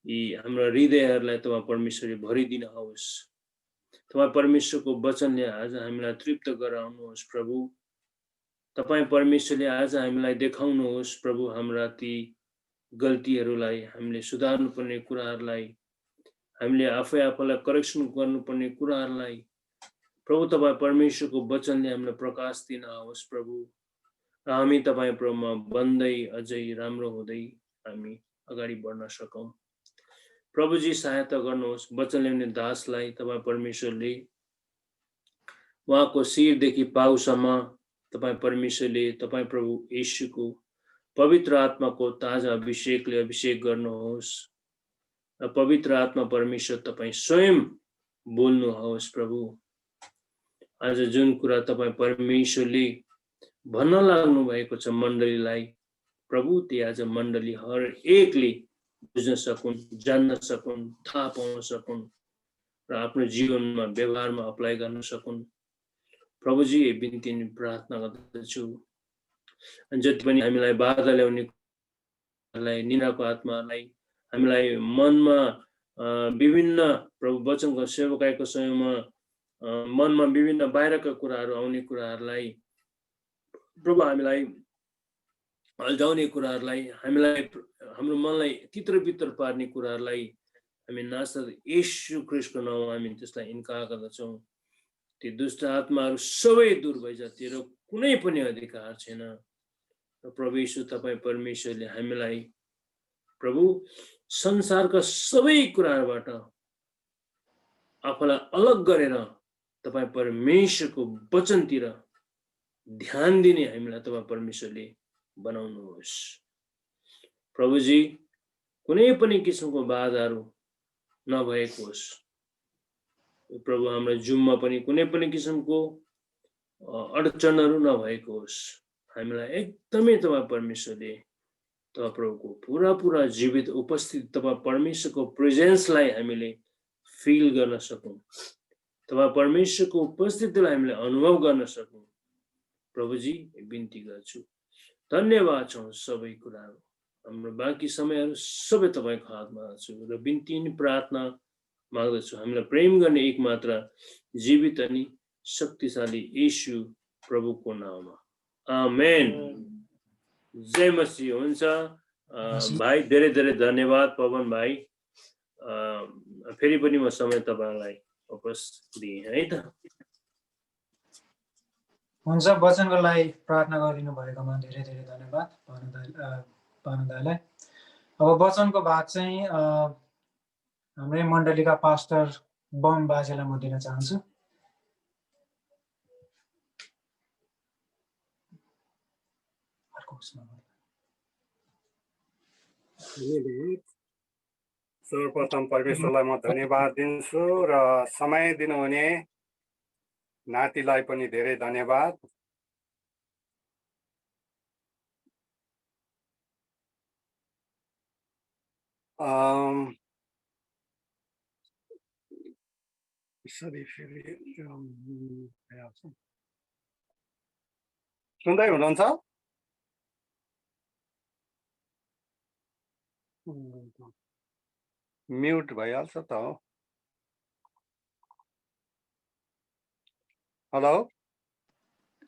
यी हाम्रा हृदयहरूलाई तपाईँ परमेश्वरले भरिदिनुहोस्। तपाईँ परमेश्वरको वचनले आज हामीलाई तृप्त गराउनुहोस् प्रभु। तपाईँ परमेश्वरले आज हामीलाई देखाउनुहोस् प्रभु हाम्रा ती गल्तीहरूलाई, हामीले सुधार्नुपर्ने कुराहरूलाई, हामीले आफैलाई करेक्सन गर्नुपर्ने कुराहरूलाई प्रभु तपाईँ परमेश्वरको वचनले हामीलाई प्रकाश दिनुहोस् प्रभु। र हामी तपाईँ प्रभुमा बन्दै अझै राम्रो हुँदै हामी अगाडि बढ्न सकौँ। प्रभुजी सहायता गर्नुहोस्। वचन ल्याउने दासलाई तपाईँ परमेश्वरले उहाँको शिरदेखि पाउसम्म तपाईँ परमेश्वरले तपाईँ प्रभु येशूको पवित्र आत्माको ताजा अभिषेकले अभिषेक गर्नुहोस्। र पवित्र आत्मा परमेश्वर तपाईँ स्वयं बोल्नुहोस् प्रभु। आज जुन कुरा तपाईँ परमेश्वरले भन्न लाग्नु भएको छ मण्डलीलाई प्रभु, ती आज मण्डली हर एकले बुझ्न सकुन्, जान्न सकुन्, थाहा पाउन सकुन् र आफ्नो जीवनमा व्यवहारमा अप्लाई गर्न सकुन्। प्रभुजी यो बिन्ती प्रार्थना गर्दछु। अनि जति पनि हामीलाई बाधा ल्याउनेलाई, निन्द्राको आत्मालाई, हामीलाई मनमा विभिन्न प्रभु वचनको सेवकाईको समयमा मनमा विभिन्न बाहिरका कुराहरू आउने कुराहरूलाई प्रभु हामीलाई हल्झाउने कुराहरूलाई, हामीलाई हाम्रो मनलाई तित्रबित्र पार्ने कुराहरूलाई हामी नासर येशू ख्रीष्टको नाममा हामी त्यसलाई इन्कार गर्दछौँ। ती दुष्ट आत्माहरू सबै दूर भइजातिर कुनै पनि अधिकार छैन। र प्रभु येशू तपाईँ परमेश्वरले हामीलाई प्रभु संसारका सबै कुराहरूबाट आफूलाई अलग गरेर तपाईँ परमेश्वरको वचनतिर ध्यान दिने हामीलाई तपाईँ परमेश्वरले बनाउनुहोस्। प्रभुजी कुनै पनि किसिमको बाधाहरू नभएको होस्। प्रभु हाम्रो जुममा पनि कुनै पनि किसिमको अडचनहरू नभएको होस्। हामीलाई एकदमै तपाईँ परमेश्वरले तपाईँ प्रभुको पुरा जीवित उपस्थित तपाईँ परमेश्वरको प्रेजेन्सलाई हामीले फिल गर्न सकौँ, तपाईँ परमेश्वरको उपस्थितिलाई हामीले अनुभव गर्न सकौँ। प्रभुजी बिन्ती गर्छु, धन्यवाद छौँ सबै कुराहरू, हाम्रो बाँकी समयहरू सबै तपाईँको हातमा छु र बिन्ती अनि प्रार्थना माग्दछु हामीलाई प्रेम गर्ने एकमात्र जीवित अनि शक्तिशाली येशू प्रभुको नाममा, आमेन। जय मसीह। हुन्छ भाइ, धेरै धेरै धन्यवाद पवन भाइ। फेरि पनि म समय तपाईँलाई वापस दिएँ है त। हुन्छ, वचनको लागि प्रार्थना गरिदिनु भएकोमा धेरै धेरै धन्यवाद पानु दाइलाई। अब वचनको भाग चाहिँ हाम्रै मण्डलीका पास्टर बम बाजेलाई म दिन चाहन्छु। सर्वप्रथम परमेश्वरलाई म धन्यवाद दिन्छु र समय दिनुहुने नातिलाई पनि धेरै धन्यवाद। सुन्दै हुनुहुन्छ? म्युट भइहाल्छ त हो। हेलो,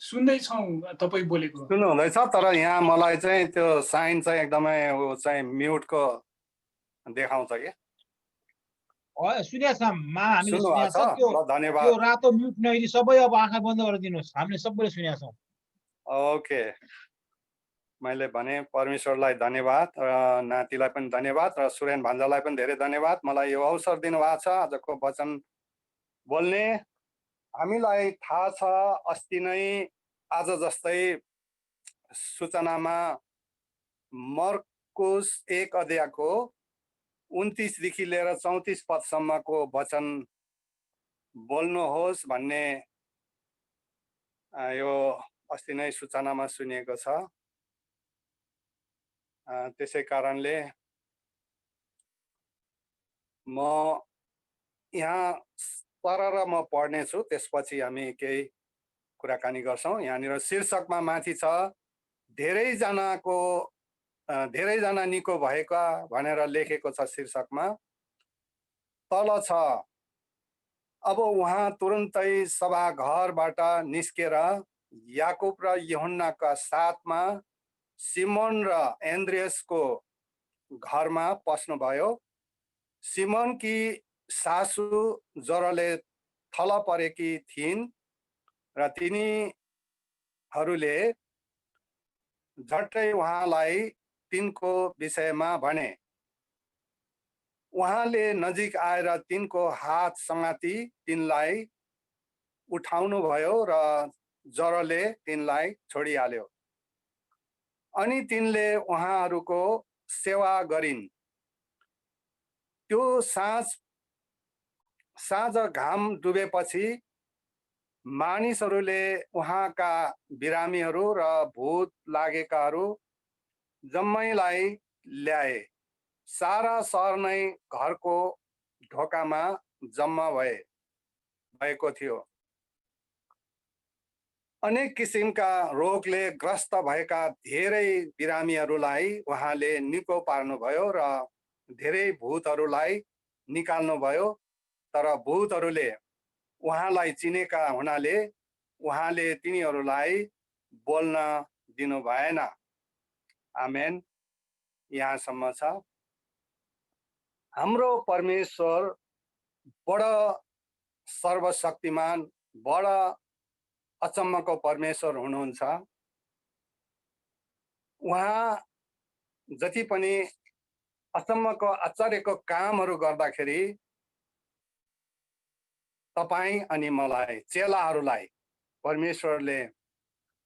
सुन्दैछौँ तपाईँ बोलेको। सुन्नु हुँदैछ? तर यहाँ मलाई चाहिँ त्यो साइन चाहिँ एकदमै चाहिँ म्युटको देखाउँछ कि। सुनेको छ हामीले सुन्नु सुनेको छ भएको छ? त्यो ल धन्यवाद। त्यो रातो म्युट नगरी सबै अब आँखा बन्द गरेर दिनुहोस्, हामीले सबैले सुनेका छौँ। ओके, मैले भने परमेश्वरलाई धन्यवाद र नातिलाई पनि धन्यवाद र सुरेन भान्जालाई पनि धेरै धन्यवाद। मलाई यो अवसर दिनुभएको छ आजको वचन बोल्ने। हामीलाई थाहा छ अस्ति नै आज जस्तै सूचनामा मर्कुस 1 अध्यायको 29 देखि लिएर 34 पदसम्मको वचन बोल्नुहोस् भन्ने यो अस्ति नै सूचनामा सुनिएको छ। त्यसै कारणले म यहाँ परर म पढ्नेछु, त्यसपछि हामी केही कुराकानी गर्छौँ। यहाँनिर शीर्षकमा माथि छ धेरैजना निको भएका भनेर लेखेको छ शीर्षकमा। तल छ अब उहाँ तुरुन्तै सभाघरबाट निस्केर याकुब र यूहन्नाका साथमा सिमोन र एन्ड्रियसको घरमा पस्नुभयो। सिमोनकी सासू ज्वरोले थल परेकी थिइन् र तिनीहरूले झट्टै उहाँलाई तिनको विषयमा भने। उहाँले नजिक आएर तिनको हात समाती तिनलाई उठाउनुभयो र ज्वरोले तिनलाई छोडिहाल्यो। अनि तिनले उहाँहरूको सेवा गरिन्। त्यो साँझ घाम डुबेपछि मानिसहरूले उहाँका बिरामीहरू र भूत लागेकाहरू जम्मैलाई ल्याए। सारा सहर नै घरको ढोकामा जम्मा भएको थियो। अनेक किसिमका रोगले ग्रस्त भएका धेरै बिरामीहरूलाई उहाँले निको पार्नुभयो र धेरै भूतहरूलाई निकाल्नुभयो। तर भूतहरूले उहाँलाई चिनेका हुनाले उहाँले तिनीहरूलाई बोल्न दिनु भएन। आमेन। यहाँसम्म छ। हाम्रो परमेश्वर बडो सर्वशक्तिमान, बडो अचम्मको परमेश्वर हुनुहुन्छ। उहाँ जति पनि अचम्मको आश्चर्यको कामहरू गर्दाखेरि तपाईँ अनि मलाई, चेलाहरूलाई परमेश्वरले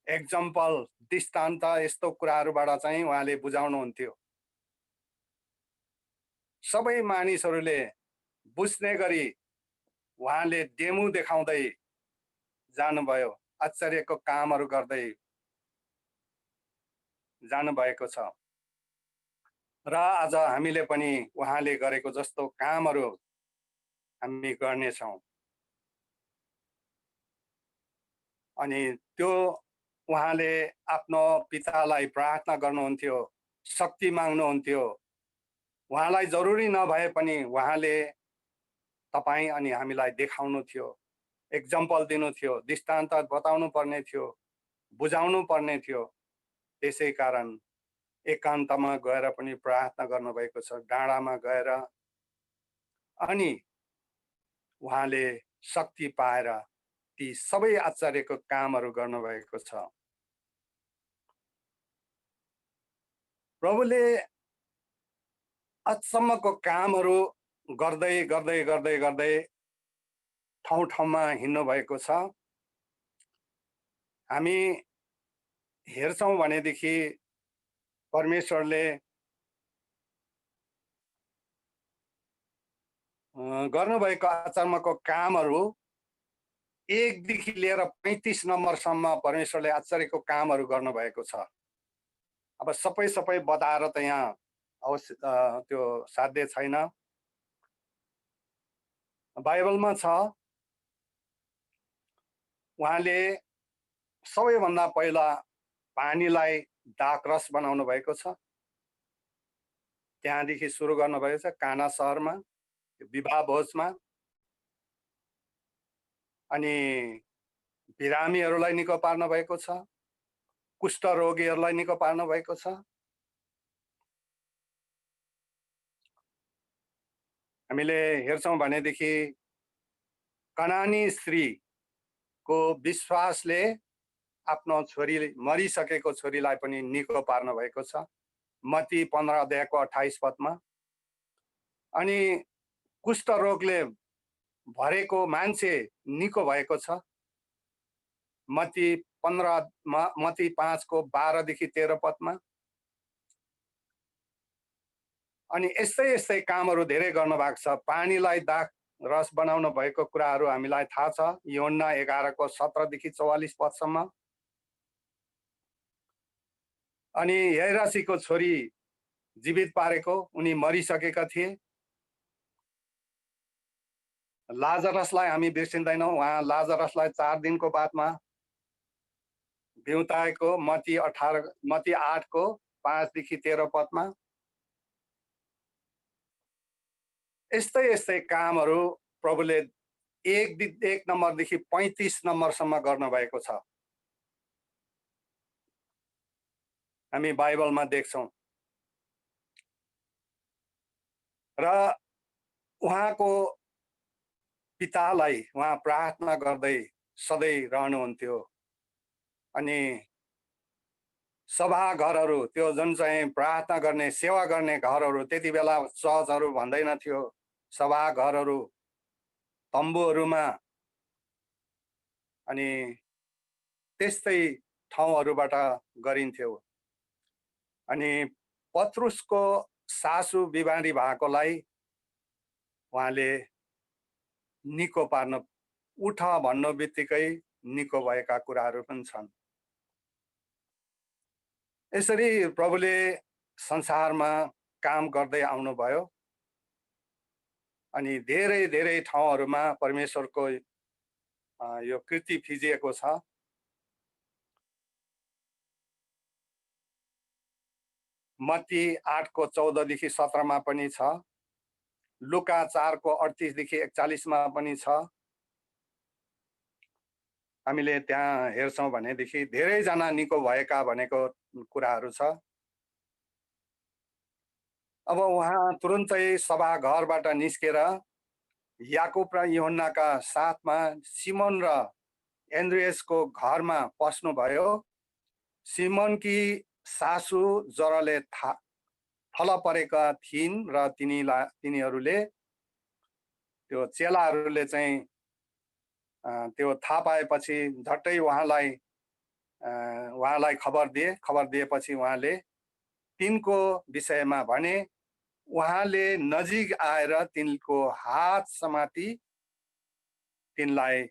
एक्जाम्पल, दृष्टान्त यस्तो कुराहरूबाट चाहिँ उहाँले बुझाउनुहुन्थ्यो। सबै मानिसहरूले बुझ्ने गरी उहाँले डेमो देखाउँदै जानुभयो, आश्चर्यको कामहरू गर्दै जानुभएको छ। र आज हामीले पनि उहाँले गरेको जस्तो कामहरू हामी गर्नेछौँ। अनि त्यो उहाँले आफ्नो पितालाई प्रार्थना गर्नुहुन्थ्यो, शक्ति माग्नुहुन्थ्यो। उहाँलाई जरुरी नभए पनि उहाँले तपाईँ अनि हामीलाई देखाउनु थियो, एक्जाम्पल दिनु थियो, दृष्टान्त बताउनु पर्ने थियो, बुझाउनु पर्ने थियो। त्यसै कारण एकान्तमा गएर पनि प्रार्थना गर्नुभएको छ, डाँडामा गएर। अनि उहाँले शक्ति पाएर ती सबै आश्चर्यको कामहरू गर्नुभएको छ। प्रभुले अचम्मको कामहरू गर्दै गर्दै गर्दै गर्दै ठाउँ ठाउँमा हिँड्नु भएको छ। हामी हेर्छौँ भनेदेखि परमेश्वरले गर्नुभएको अचम्मको कामहरू 1 देखि लिएर 35 नम्बरसम्म परमेश्वरले आश्चर्यको कामहरू गर्नुभएको छ। अब सबै बताएर त यहाँ त्यो साध्य छैन। बाइबलमा छ, उहाँले सबैभन्दा पहिला पानीलाई दाखरस बनाउनु भएको छ। त्यहाँदेखि सुरु गर्नुभएको छ काना सहरमा, विवाह भोजमा। अनि बिरामीहरूलाई निको पार्नु भएको छ, कुष्ठरोगीहरूलाई निको पार्नु भएको छ। हामीले हेर्छौँ भनेदेखि कनानी स्त्रीको विश्वासले आफ्नो छोरी, मरिसकेको छोरीलाई पनि निको पार्नु भएको छ, मत्ती 15 अध्यायको 28 पदमा। अनि कुष्ठरोगले भरेको मान्छे निको भएको छ, मत्ती 5 को 12 देखि 13 पदमा। अनि यस्तै कामहरू धेरै गर्नु भएको छ। पानीलाई दाख रस बनाउनु भएको कुराहरू हामीलाई थाहा छ, यूहन्ना 11 को 17 देखि 44 पदसम्म। अनि याइरसको छोरी जीवित पारेको, उनी मरिसकेका थिए। लाजरसलाई हामी बिर्सिँदैनौँ, उहाँ लाजरसलाई 4 दिनको बादमा बिउताएको, मत्ती 8 को 5 देखि 13 पदमा। यस्तै कामहरू प्रभुले 1 नम्बरदेखि 35 नम्बरसम्म गर्नुभएको छ। हामी बाइबलमा देख्छौँ। र उहाँको पितालाई उहाँ प्रार्थना गर्दै सधैँ रहनुहुन्थ्यो। अनि सभाघरहरू, त्यो जुन चाहिँ प्रार्थना गर्ने, सेवा गर्ने घरहरू, त्यति बेला चर्चहरू भन्दैन थियो, सभाघरहरू, तम्बुहरूमा अनि त्यस्तै ठाउँहरूबाट गरिन्थ्यो। अनि पत्रुसको सासु बिमारी भएकोलाई उहाँले निको पार्न, उठ भन्नु बित्तिकै निको भएका कुराहरू पनि छन्। यसरी प्रभुले संसारमा काम गर्दै आउनुभयो। अनि धेरै ठाउँहरूमा परमेश्वरको यो कृति फिजिएको छ। मत्ती 8 को 14 देखि 17 मा पनि छ, लुका 4 को 38 देखि 41 मा पनि छ। हामीले त्यहाँ हेर्छौँ भनेदेखि धेरैजना निको भएका भनेको कुराहरू छ। अब उहाँ तुरुन्तै सभाघरबाट निस्केर याकुब र यूहन्नाका साथमा सिमोन र एन्ड्रियसको घरमा पस्नुभयो। सिमोनकी सासु ज्वरोले थल परेका थिइन् र तिनीहरूले, त्यो चेलाहरूले चाहिँ त्यो थाहा पाएपछि झट्टै उहाँलाई खबर दिएपछि उहाँले तिनको विषयमा भने उहाँले नजिक आएर तिनको हात समाती तिनलाई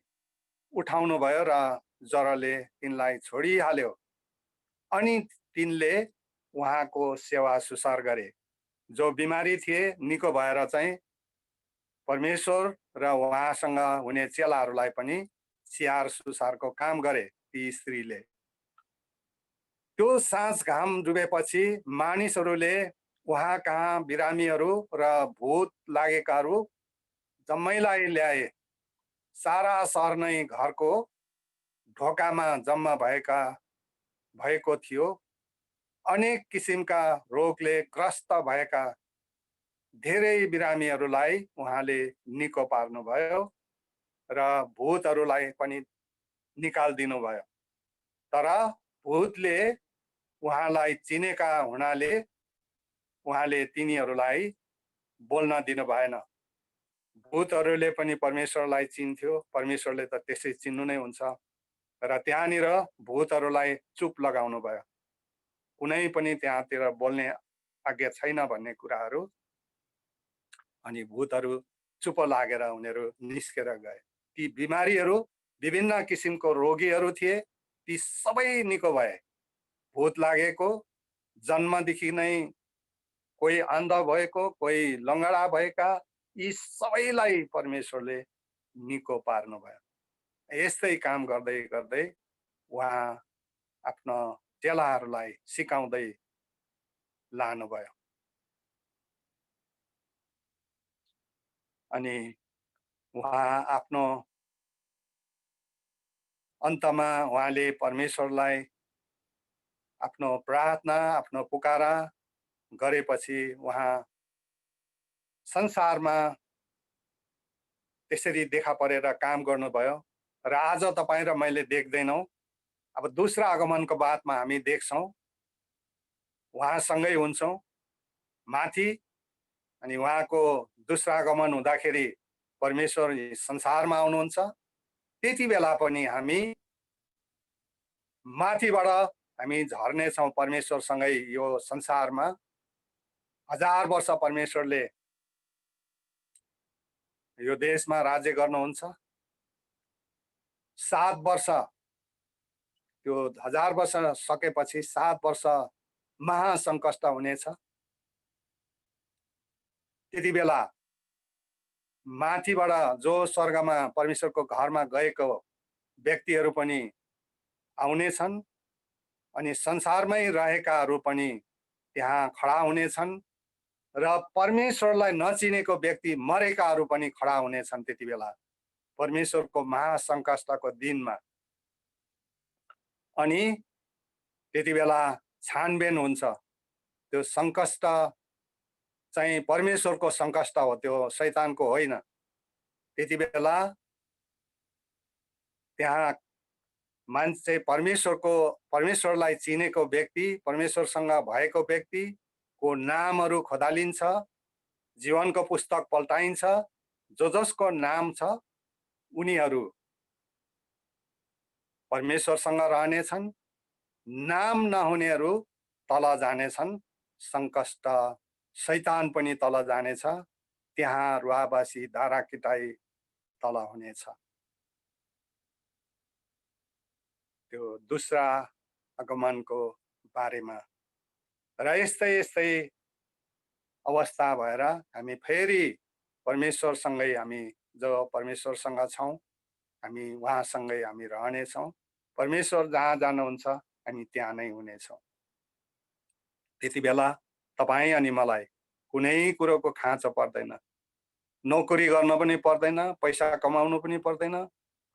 उठाउनु भयो र ज्वरोले तिनलाई छोडिहाल्यो। अनि तिनले उहाँको सेवा सुसार गरे। जो बिमारी थिए निको भएर चाहिँ परमेश्वर र उहाँसँग हुने चेलाहरूलाई पनि स्याहार सुसारको काम गरे ती स्त्रीले। त्यो साँझ घाम डुबेपछि मानिसहरूले उहाँ कहाँ बिरामीहरू र भूत लागेकाहरू जम्मैलाई ल्याए। सारा सहर नै घरको ढोकामा जम्मा भएको थियो। अनेक किसिमका रोगले ग्रस्त भएका धेरै बिरामीहरूलाई उहाँले निको पार्नुभयो र भूतहरूलाई पनि निकाल्दिनु भयो। तर भूतले उहाँलाई चिनेका हुनाले उहाँले तिनीहरूलाई बोल्न दिनु भएन। भूतहरूले पनि परमेश्वरलाई चिन्थ्यो, परमेश्वरले त त्यसै चिन्नु नै हुन्छ र त्यहाँनिर भूतहरूलाई चुप लगाउनु भयो। कुनै पनि त्यहाँतिर बोल्ने आज्ञा छैन भन्ने कुराहरू। अनि भूतहरू चुप लागेर उनीहरू निस्केर गए। ती बिमारीहरू विभिन्न किसिमको रोगीहरू थिए, ती सबै निको भए। भूत लागेको, जन्मदेखि नै कोही अन्ध भएको, कोही लङ्गडा भएका, यी सबैलाई परमेश्वरले निको पार्नुभयो। यस्तै काम गर्दै गर्दै उहाँ आफ्नो चेलाहरूलाई सिकाउँदै लानुभयो। अनि उहाँ आफ्नो अन्तमा उहाँले परमेश्वरलाई आफ्नो प्रार्थना, आफ्नो पुकारा गरेपछि उहाँ संसारमा त्यसरी देखा परेर काम गर्नुभयो। र आज तपाईँ र मैले देख्दैनौँ, अब दोस्रो आगमनको बादमा हामी देख्छौँ, उहाँसँगै हुन्छौँ माथि। अनि उहाँको दोस्रो आगमन हुँदाखेरि परमेश्वर संसारमा आउनुहुन्छ। त्यति बेला पनि हामी माथिबाट हामी झर्नेछौँ परमेश्वरसँगै यो संसारमा। 1000 वर्ष परमेश्वरले यो देशमा राज्य गर्नुहुन्छ। 7 वर्ष, त्यो 1000 वर्ष सकेपछि 7 वर्ष महासङ्कष्ट हुनेछ। त्यति बेला माथिबाट जो स्वर्गमा परमेश्वरको घरमा गएको व्यक्तिहरू पनि आउनेछन् अनि संसारमै रहेकाहरू पनि त्यहाँ खडा हुनेछन् र परमेश्वरलाई नचिनेको व्यक्ति मरेकाहरू पनि खडा हुनेछन्। त्यति बेला परमेश्वरको महासङ्कष्टको दिनमा अनि त्यति बेला छानबिन हुन्छ। त्यो सङ्कष्ट चाहिँ परमेश्वरको सङ्कष्ट हो, त्यो शैतानको होइन। त्यति बेला त्यहाँ मान्छे परमेश्वरलाई चिनेको व्यक्ति, परमेश्वरसँग भएको व्यक्तिको नामहरू खोदालिन्छ, जीवनको पुस्तक पल्टाइन्छ। जसको नाम छ उनीहरू परमेश्वरसँग रहनेछन्, नाम नहुनेहरू तल जानेछन्। सङ्कष्ट शैतान पनि तल जानेछ, त्यहाँ रुवाबासी धाराकिटाई तल हुनेछ। त्यो दोस्रा आगमनको बारेमा र यस्तै अवस्था भएर हामी फेरि परमेश्वरसँगै, हामी जो परमेश्वरसँग छौँ, हामी उहाँसँगै हामी रहनेछौँ। परमेश्वर जहाँ जानुहुन्छ हामी त्यहाँ नै हुनेछौँ। त्यति बेला तपाईँ अनि मलाई कुनै कुरोको खाँचो पर्दैन। नोकरी गर्न पनि पर्दैन, पैसा कमाउनु पनि पर्दैन,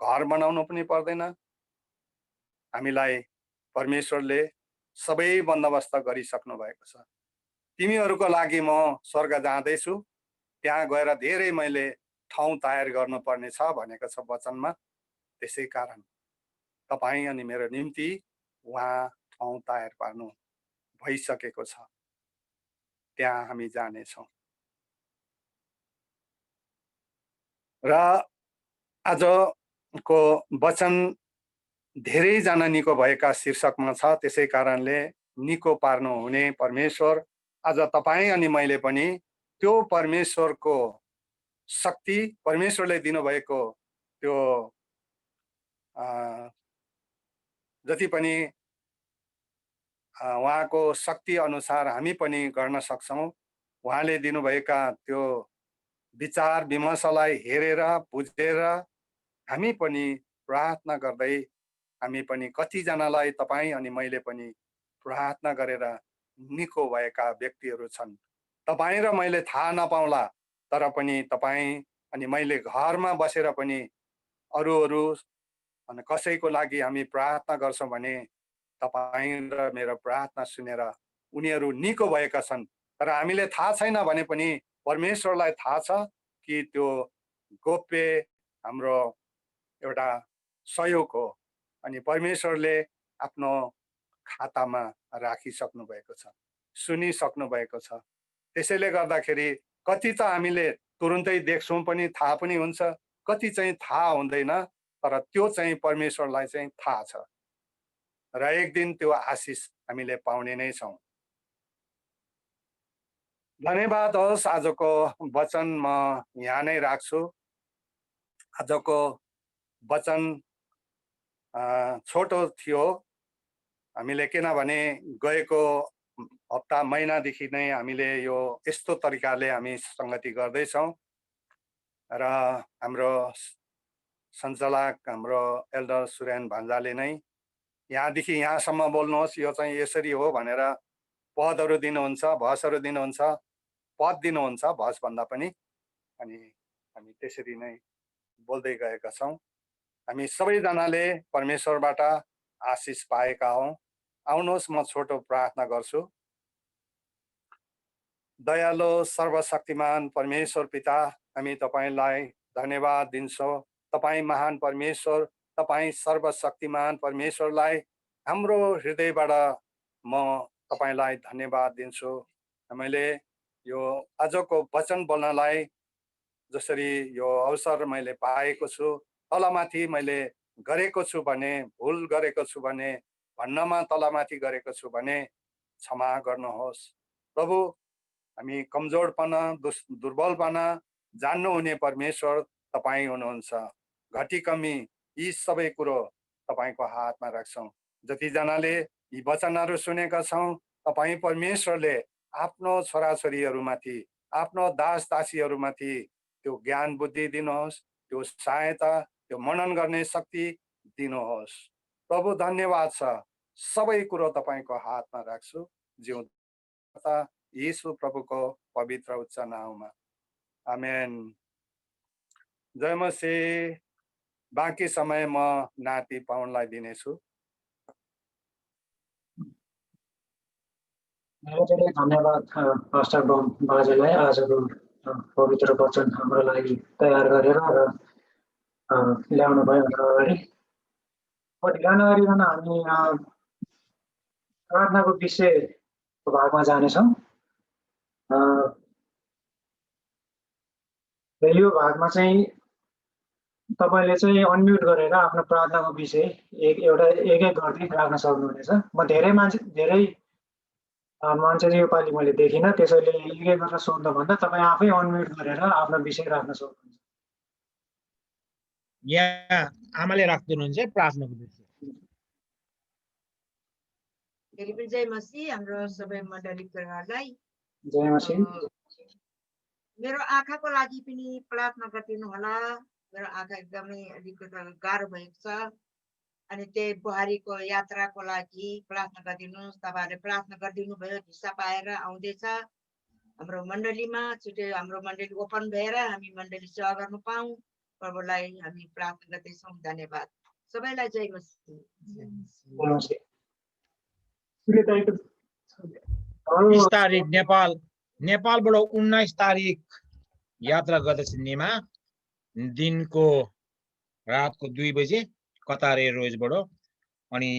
घर बनाउनु पनि पर्दैन। हामीलाई परमेश्वरले सबै बन्दोबस्त गरिसक्नु भएको छ। तिमीहरूको लागि म स्वर्ग जाँदैछु, त्यहाँ गएर धेरै मैले ठाउँ तयार गर्नुपर्ने छ भनेको छ वचनमा। त्यसै कारण तपाईँ अनि मेरो निम्ति उहाँ ठाउँ तयार पार्नु भइसकेको छ। त्यहाँ हामी जानेछौँ। र आजको वचन धेरैजना निको भएका शीर्षकमा छ। त्यसै कारणले निको पार्नु हुने परमेश्वर आज तपाईँ अनि मैले पनि त्यो परमेश्वरको शक्ति, परमेश्वरले दिनुभएको त्यो जति पनि उहाँको शक्ति अनुसार हामी पनि गर्न सक्छौँ। उहाँले दिनुभएका त्यो विचार विमर्शलाई हेरेर बुझेर हामी पनि प्रार्थना गर्दै हामी पनि कतिजनालाई तपाईँ अनि मैले पनि प्रार्थना गरेर निको भएका व्यक्तिहरू छन्। तपाईँ र मैले थाहा नपाउला, तर पनि तपाईँ अनि मैले घरमा बसेर पनि अरू अनि कसैको लागि हामी प्रार्थना गर्छौँ भने तपाईँ र मेरो प्रार्थना सुनेर उनीहरू निको भएका छन्। तर हामीले थाहा छैन भने पनि परमेश्वरलाई थाहा छ कि त्यो गोप्य हाम्रो एउटा सहयोग हो अनि परमेश्वरले आफ्नो खातामा राखिसक्नु भएको छ, सुनिसक्नु भएको छ। त्यसैले गर्दाखेरि कति त हामीले तुरुन्तै देख्छौँ पनि, थाहा पनि हुन्छ, कति चाहिँ थाहा हुँदैन, तर त्यो चाहिँ परमेश्वरलाई चाहिँ थाहा छ र एक दिन त्यो आशिष हामीले पाउने नै छौँ। धन्यवाद होस्। आजको वचन म यहाँ नै राख्छु। आजको वचन छोटो थियो हामीले, किनभने गएको हप्ता महिनादेखि नै हामीले यो यस्तो तरिकाले हामी सङ्गति गर्दैछौँ र हाम्रो सञ्चालक हाम्रो एल्डर सुरेन भान्जाले नै यहाँदेखि यहाँसम्म बोल्नुहोस्, यो चाहिँ यसरी हो भनेर पदहरू दिनुहुन्छ, भसहरू दिनुहुन्छ, पद दिनुहुन्छ, भस भन्दा पनि, अनि हामी त्यसरी नै बोल्दै गएका छौँ। हामी सबैजनाले परमेश्वरबाट आशिष पाएका हौँ। आउनुहोस्, म छोटो प्रार्थना गर्छु। दयालु सर्वशक्तिमान परमेश्वर पिता, हामी तपाईँलाई धन्यवाद दिन्छौँ। तपाईँ महान परमेश्वर, तपाईँ सर्वशक्तिमान परमेश्वरलाई हाम्रो हृदयबाट म तपाईँलाई धन्यवाद दिन्छु। मैले यो आजको वचन बोल्नलाई जसरी यो अवसर मैले पाएको छु, तलमाथि मैले गरेको छु भने, भुल गरेको छु भने, भन्नमा तलमाथि गरेको छु भने क्षमा गर्नुहोस् प्रभु। हामी कमजोरपना, दुर्बलपना जान्नुहुने परमेश्वर तपाईँ हुनुहुन्छ। घटी कमी यी सबै कुरो तपाईँको हातमा राख्छौँ। जतिजनाले यी वचनहरू सुनेका छौँ, तपाईँ परमेश्वरले आफ्नो छोराछोरीहरूमाथि, आफ्नो दास दासीहरूमाथि त्यो ज्ञान बुद्धि दिनुहोस्, त्यो सहायता, त्यो मनन गर्ने शक्ति दिनुहोस् प्रभु। धन्यवाद छ। सबै कुरो तपाईँको हातमा राख्छु। जिउँदा यीशु प्रभुको पवित्र उच्च नाममा, आमेन। जय मसीह। बाँकी समय म नाति पाउनलाई दिनेछु। धेरै धन्यवाद पास्टर बाजेलाई आजको पवित्र वचन हाम्रो लागि तयार गरेर र ल्याउनु भयो अगाडि। ढिला नगरिकन हामी प्रार्थनाको विषयको भागमा जानेछौँ। र यो भागमा चाहिँ तपाईँले चाहिँ अनम्युट गरेर आफ्नो प्रार्थनाको विषय एक गर्दै राख्न सक्नुहुनेछ। म धेरै मान्छे चाहिँ योपालि मैले देखिनँ, त्यसैले एक गरेर सोध्नु भन्दा तपाईँ आफै अनम्युट गरेर आफ्नो विषय राख्न सक्नुहुन्छ। यहाँ आमाले राख्नुहुन्छ प्रार्थनाको विषय। फेरि पनि जय मसीह हाम्रो सबै मण्डली परिवारलाई। जय मसीह। मेरो आँखाको लागि पनि प्रार्थना गरिदिनु होला। मेरो आँखा एकदमै अलिकति गाह्रो भएको छ, अनि त्यही बुहारीको यात्राको लागि प्रार्थना गरिदिनुहोस्। तपाईँहरूले प्रार्थना गरिदिनु भयो, भिसा पाएर आउँदैछ हाम्रो मण्डलीमा। छिटो हाम्रो मण्डली ओपन भएर हामी मण्डली सेवा गर्नु पाऊँ, प्रभुलाई हामी प्रार्थना गर्दैछौँ। धन्यवाद सबैलाई। जय मसीह। 30 तारिक नेपालबाट 19 तारिक यात्रा गर्दैछ निमा। दिनको रातको 2 बजे कतार एयरवेजबाट। अनि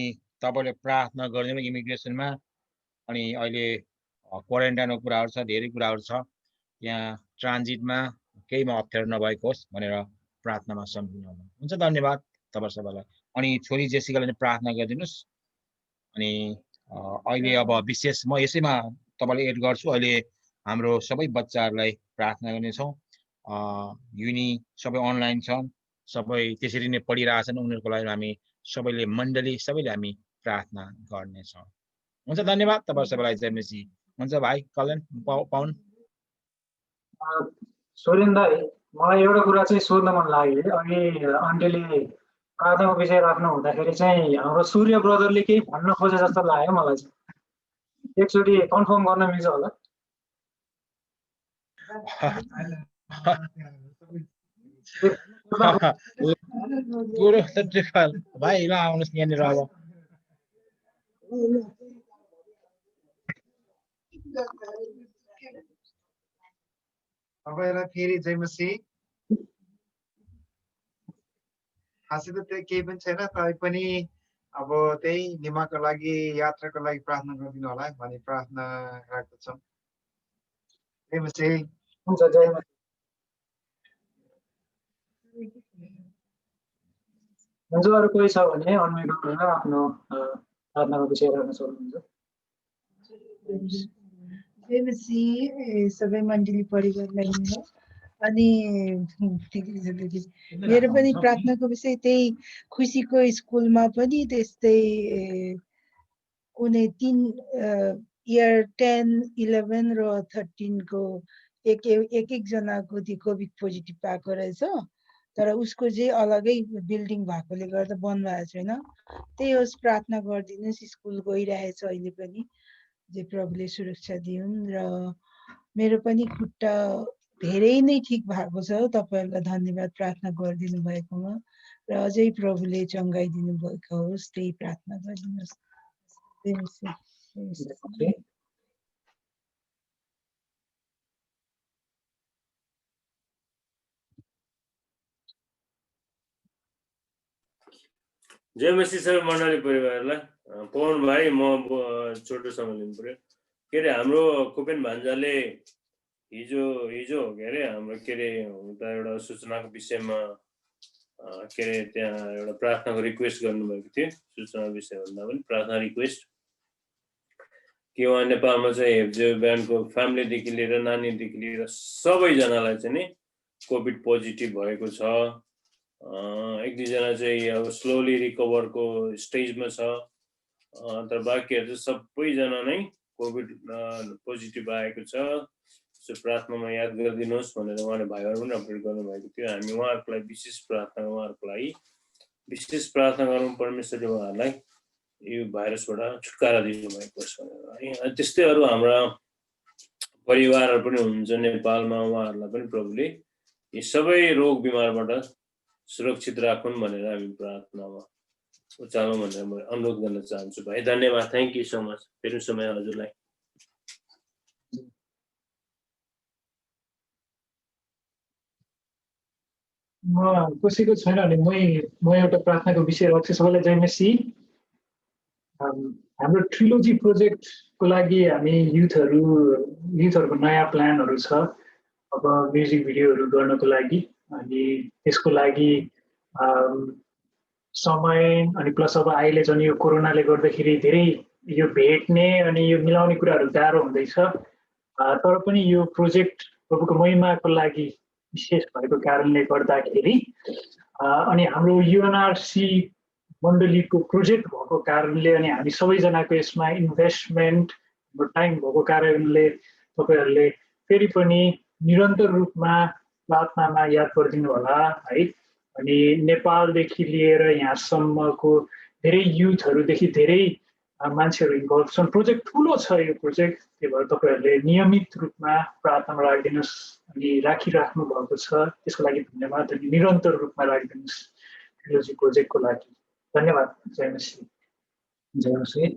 तपाईँले प्रार्थना गरिदिनु इमिग्रेसनमा। अनि अहिले क्वारेन्टाइनको कुराहरू छ, धेरै कुराहरू छ यहाँ। ट्रान्जिटमा केहीमा अप्ठ्यारो नभएको होस् भनेर प्रार्थनामा सम्झिनु हुन्छ। धन्यवाद तपाईँ सबैलाई। अनि छोरी जेसिकालाई प्रार्थना गरिदिनुहोस्। अनि अहिले अब विशेष म यसैमा तपाईँलाई एड गर्छु। अहिले हाम्रो सबै बच्चाहरूलाई प्रार्थना गर्नेछौँ। युनि सबै अनलाइन छन्, सबै त्यसरी नै पढिरहेछन्, उनीहरूको लागि हामी सबैले मण्डली सबैले हामी प्रार्थना गर्नेछौँ। हुन्छ, धन्यवाद तपाईँ सबैलाई। जय मसी। हुन्छ भाइ कल्याण पाउन। सोरेन दाई, मलाई एउटा कुरा चाहिँ सोध्न मन लाग्यो। अनि आन्टीले प्रार्थनाको विषय राख्नु हुँदाखेरि चाहिँ हाम्रो सूर्य ब्रदरले केही भन्न खोजे जस्तो लाग्यो मलाई चाहिँ। एकचोटि कन्फर्म गर्न मिल्छ होला? कुरो त भाइ ल आउनुहोस् यहाँनिर। अब तपाईँलाई फेरि जय मसीह। खासै त त्यो केही पनि छैन, तै पनि अब त्यही निमाको लागि, यात्राको लागि प्रार्थना गरिदिनु होला भनी प्रार्थना राख्दछौँ। जय मसीह। हुन्छ, जय मसीह। हुन्छ, अरू कोही छ भने अन्य गरेर आफ्नो प्रार्थनाको विषय राख्न सक्नुहुन्छ। जय मसीह सबै मण्डली परिवारलाई हो। अनि मेरो पनि प्रार्थनाको विषय त्यही खुसीको स्कुलमा पनि त्यस्तै कुनै 3 इयर 10, 11 र 13 को एक-एकजनाको त्यो कोभिड पोजिटिभ पाएको रहेछ। तर उसको चाहिँ अलगै बिल्डिङ भएकोले गर्दा बन्द भएको छैन। त्यही होस्, प्रार्थना गरिदिनुहोस्। स्कुल गइरहेछ अहिले पनि, जे प्रभुले सुरक्षा दिउन्। र मेरो पनि खुट्टा धेरै नै ठिक भएको छ। तपाईँहरूलाई धन्यवाद प्रार्थना गरिदिनु भएकोमा, र अझै प्रभुले चङ्गाइदिनु भएको होस्, त्यही प्रार्थना गरिदिनुहोस्। जय मसीह सबै मण्डली परिवारलाई। पवन भाइ, म छोटो समय लिनु पर्यो। के अरे हाम्रो कुपेन भान्जाले हिजो के अरे हाम्रो के अरे उता एउटा सूचनाको विषयमा के अरे त्यहाँ एउटा प्रार्थनाको रिक्वेस्ट गर्नुभएको थियो। सूचना विषय भन्दा पनि प्रार्थना रिक्वेस्ट के उहाँ नेपालमा चाहिँ हेप्जे ब्यान्डको फ्यामिलीदेखि लिएर नानीदेखि लिएर सबैजनालाई चाहिँ नि कोभिड पोजिटिभ भएको छ। 1-2 जना चाहिँ अब स्लोली रिकभरको स्टेजमा छ। तर बाँकीहरू चाहिँ सबैजना नै कोभिड पोजिटिभ आएको छ। सो प्रार्थनामा याद गरिदिनुहोस् भनेर उहाँले भाइहरू पनि अपडेट गर्नुभएको थियो। हामी उहाँहरूको लागि विशेष प्रार्थना गरौँ, परमेश्वरले उहाँहरूलाई यो भाइरसबाट छुटकारा दिनुभएको छ भनेर है। त्यस्तै अरू हाम्रा परिवारहरू पनि हुनुहुन्छ नेपालमा, उहाँहरूलाई पनि प्रभुले यी सबै रोग बिमारबाट सुरक्षित राखुन् भनेर हामी प्रार्थनामा उचालौँ भनेर म अनुरोध गर्न चाहन्छु। भाइ धन्यवाद, थ्याङ्क यू सो मच। फेरि समय हजुरलाई। म कसैको छैन भने म एउटा प्रार्थनाको विषय राख्छु। सबैलाई जय मसीह। हाम्रो ट्रिलोजी प्रोजेक्टको लागि हामी युथहरूको नयाँ प्लानहरू छ। अब म्युजिक भिडियोहरू गर्नको लागि, अनि त्यसको लागि समय अनि प्लस अब अहिले झन् यो कोरोनाले गर्दाखेरि धेरै यो भेट्ने अनि यो मिलाउने कुराहरू गाह्रो हुँदैछ। तर पनि यो प्रोजेक्ट प्रभुको महिमाको लागि विशेष भएको कारणले गर्दाखेरि अनि हाम्रो युएनआरसी मण्डलीको प्रोजेक्ट भएको कारणले अनि हामी सबैजनाको यसमा इन्भेस्टमेन्ट टाइम भएको कारणले तपाईँहरूले फेरि पनि निरन्तर रूपमा प्रार्थनामा याद गरिदिनु होला है। अनि नेपालदेखि लिएर यहाँसम्मको धेरै युथहरूदेखि धेरै मान्छेहरू इन्भल्भ छन्। प्रोजेक्ट ठुलो छ यो प्रोजेक्ट, त्यही भएर तपाईँहरूले नियमित रूपमा प्रार्थनामा राखिदिनुहोस् अनि राखिराख्नु भएको छ। त्यसको लागि धन्यवाद। अनि निरन्तर रूपमा राखिदिनुहोस् ट्रिलोजी प्रोजेक्टको लागि। धन्यवाद। जय मसीह। जय मसीह।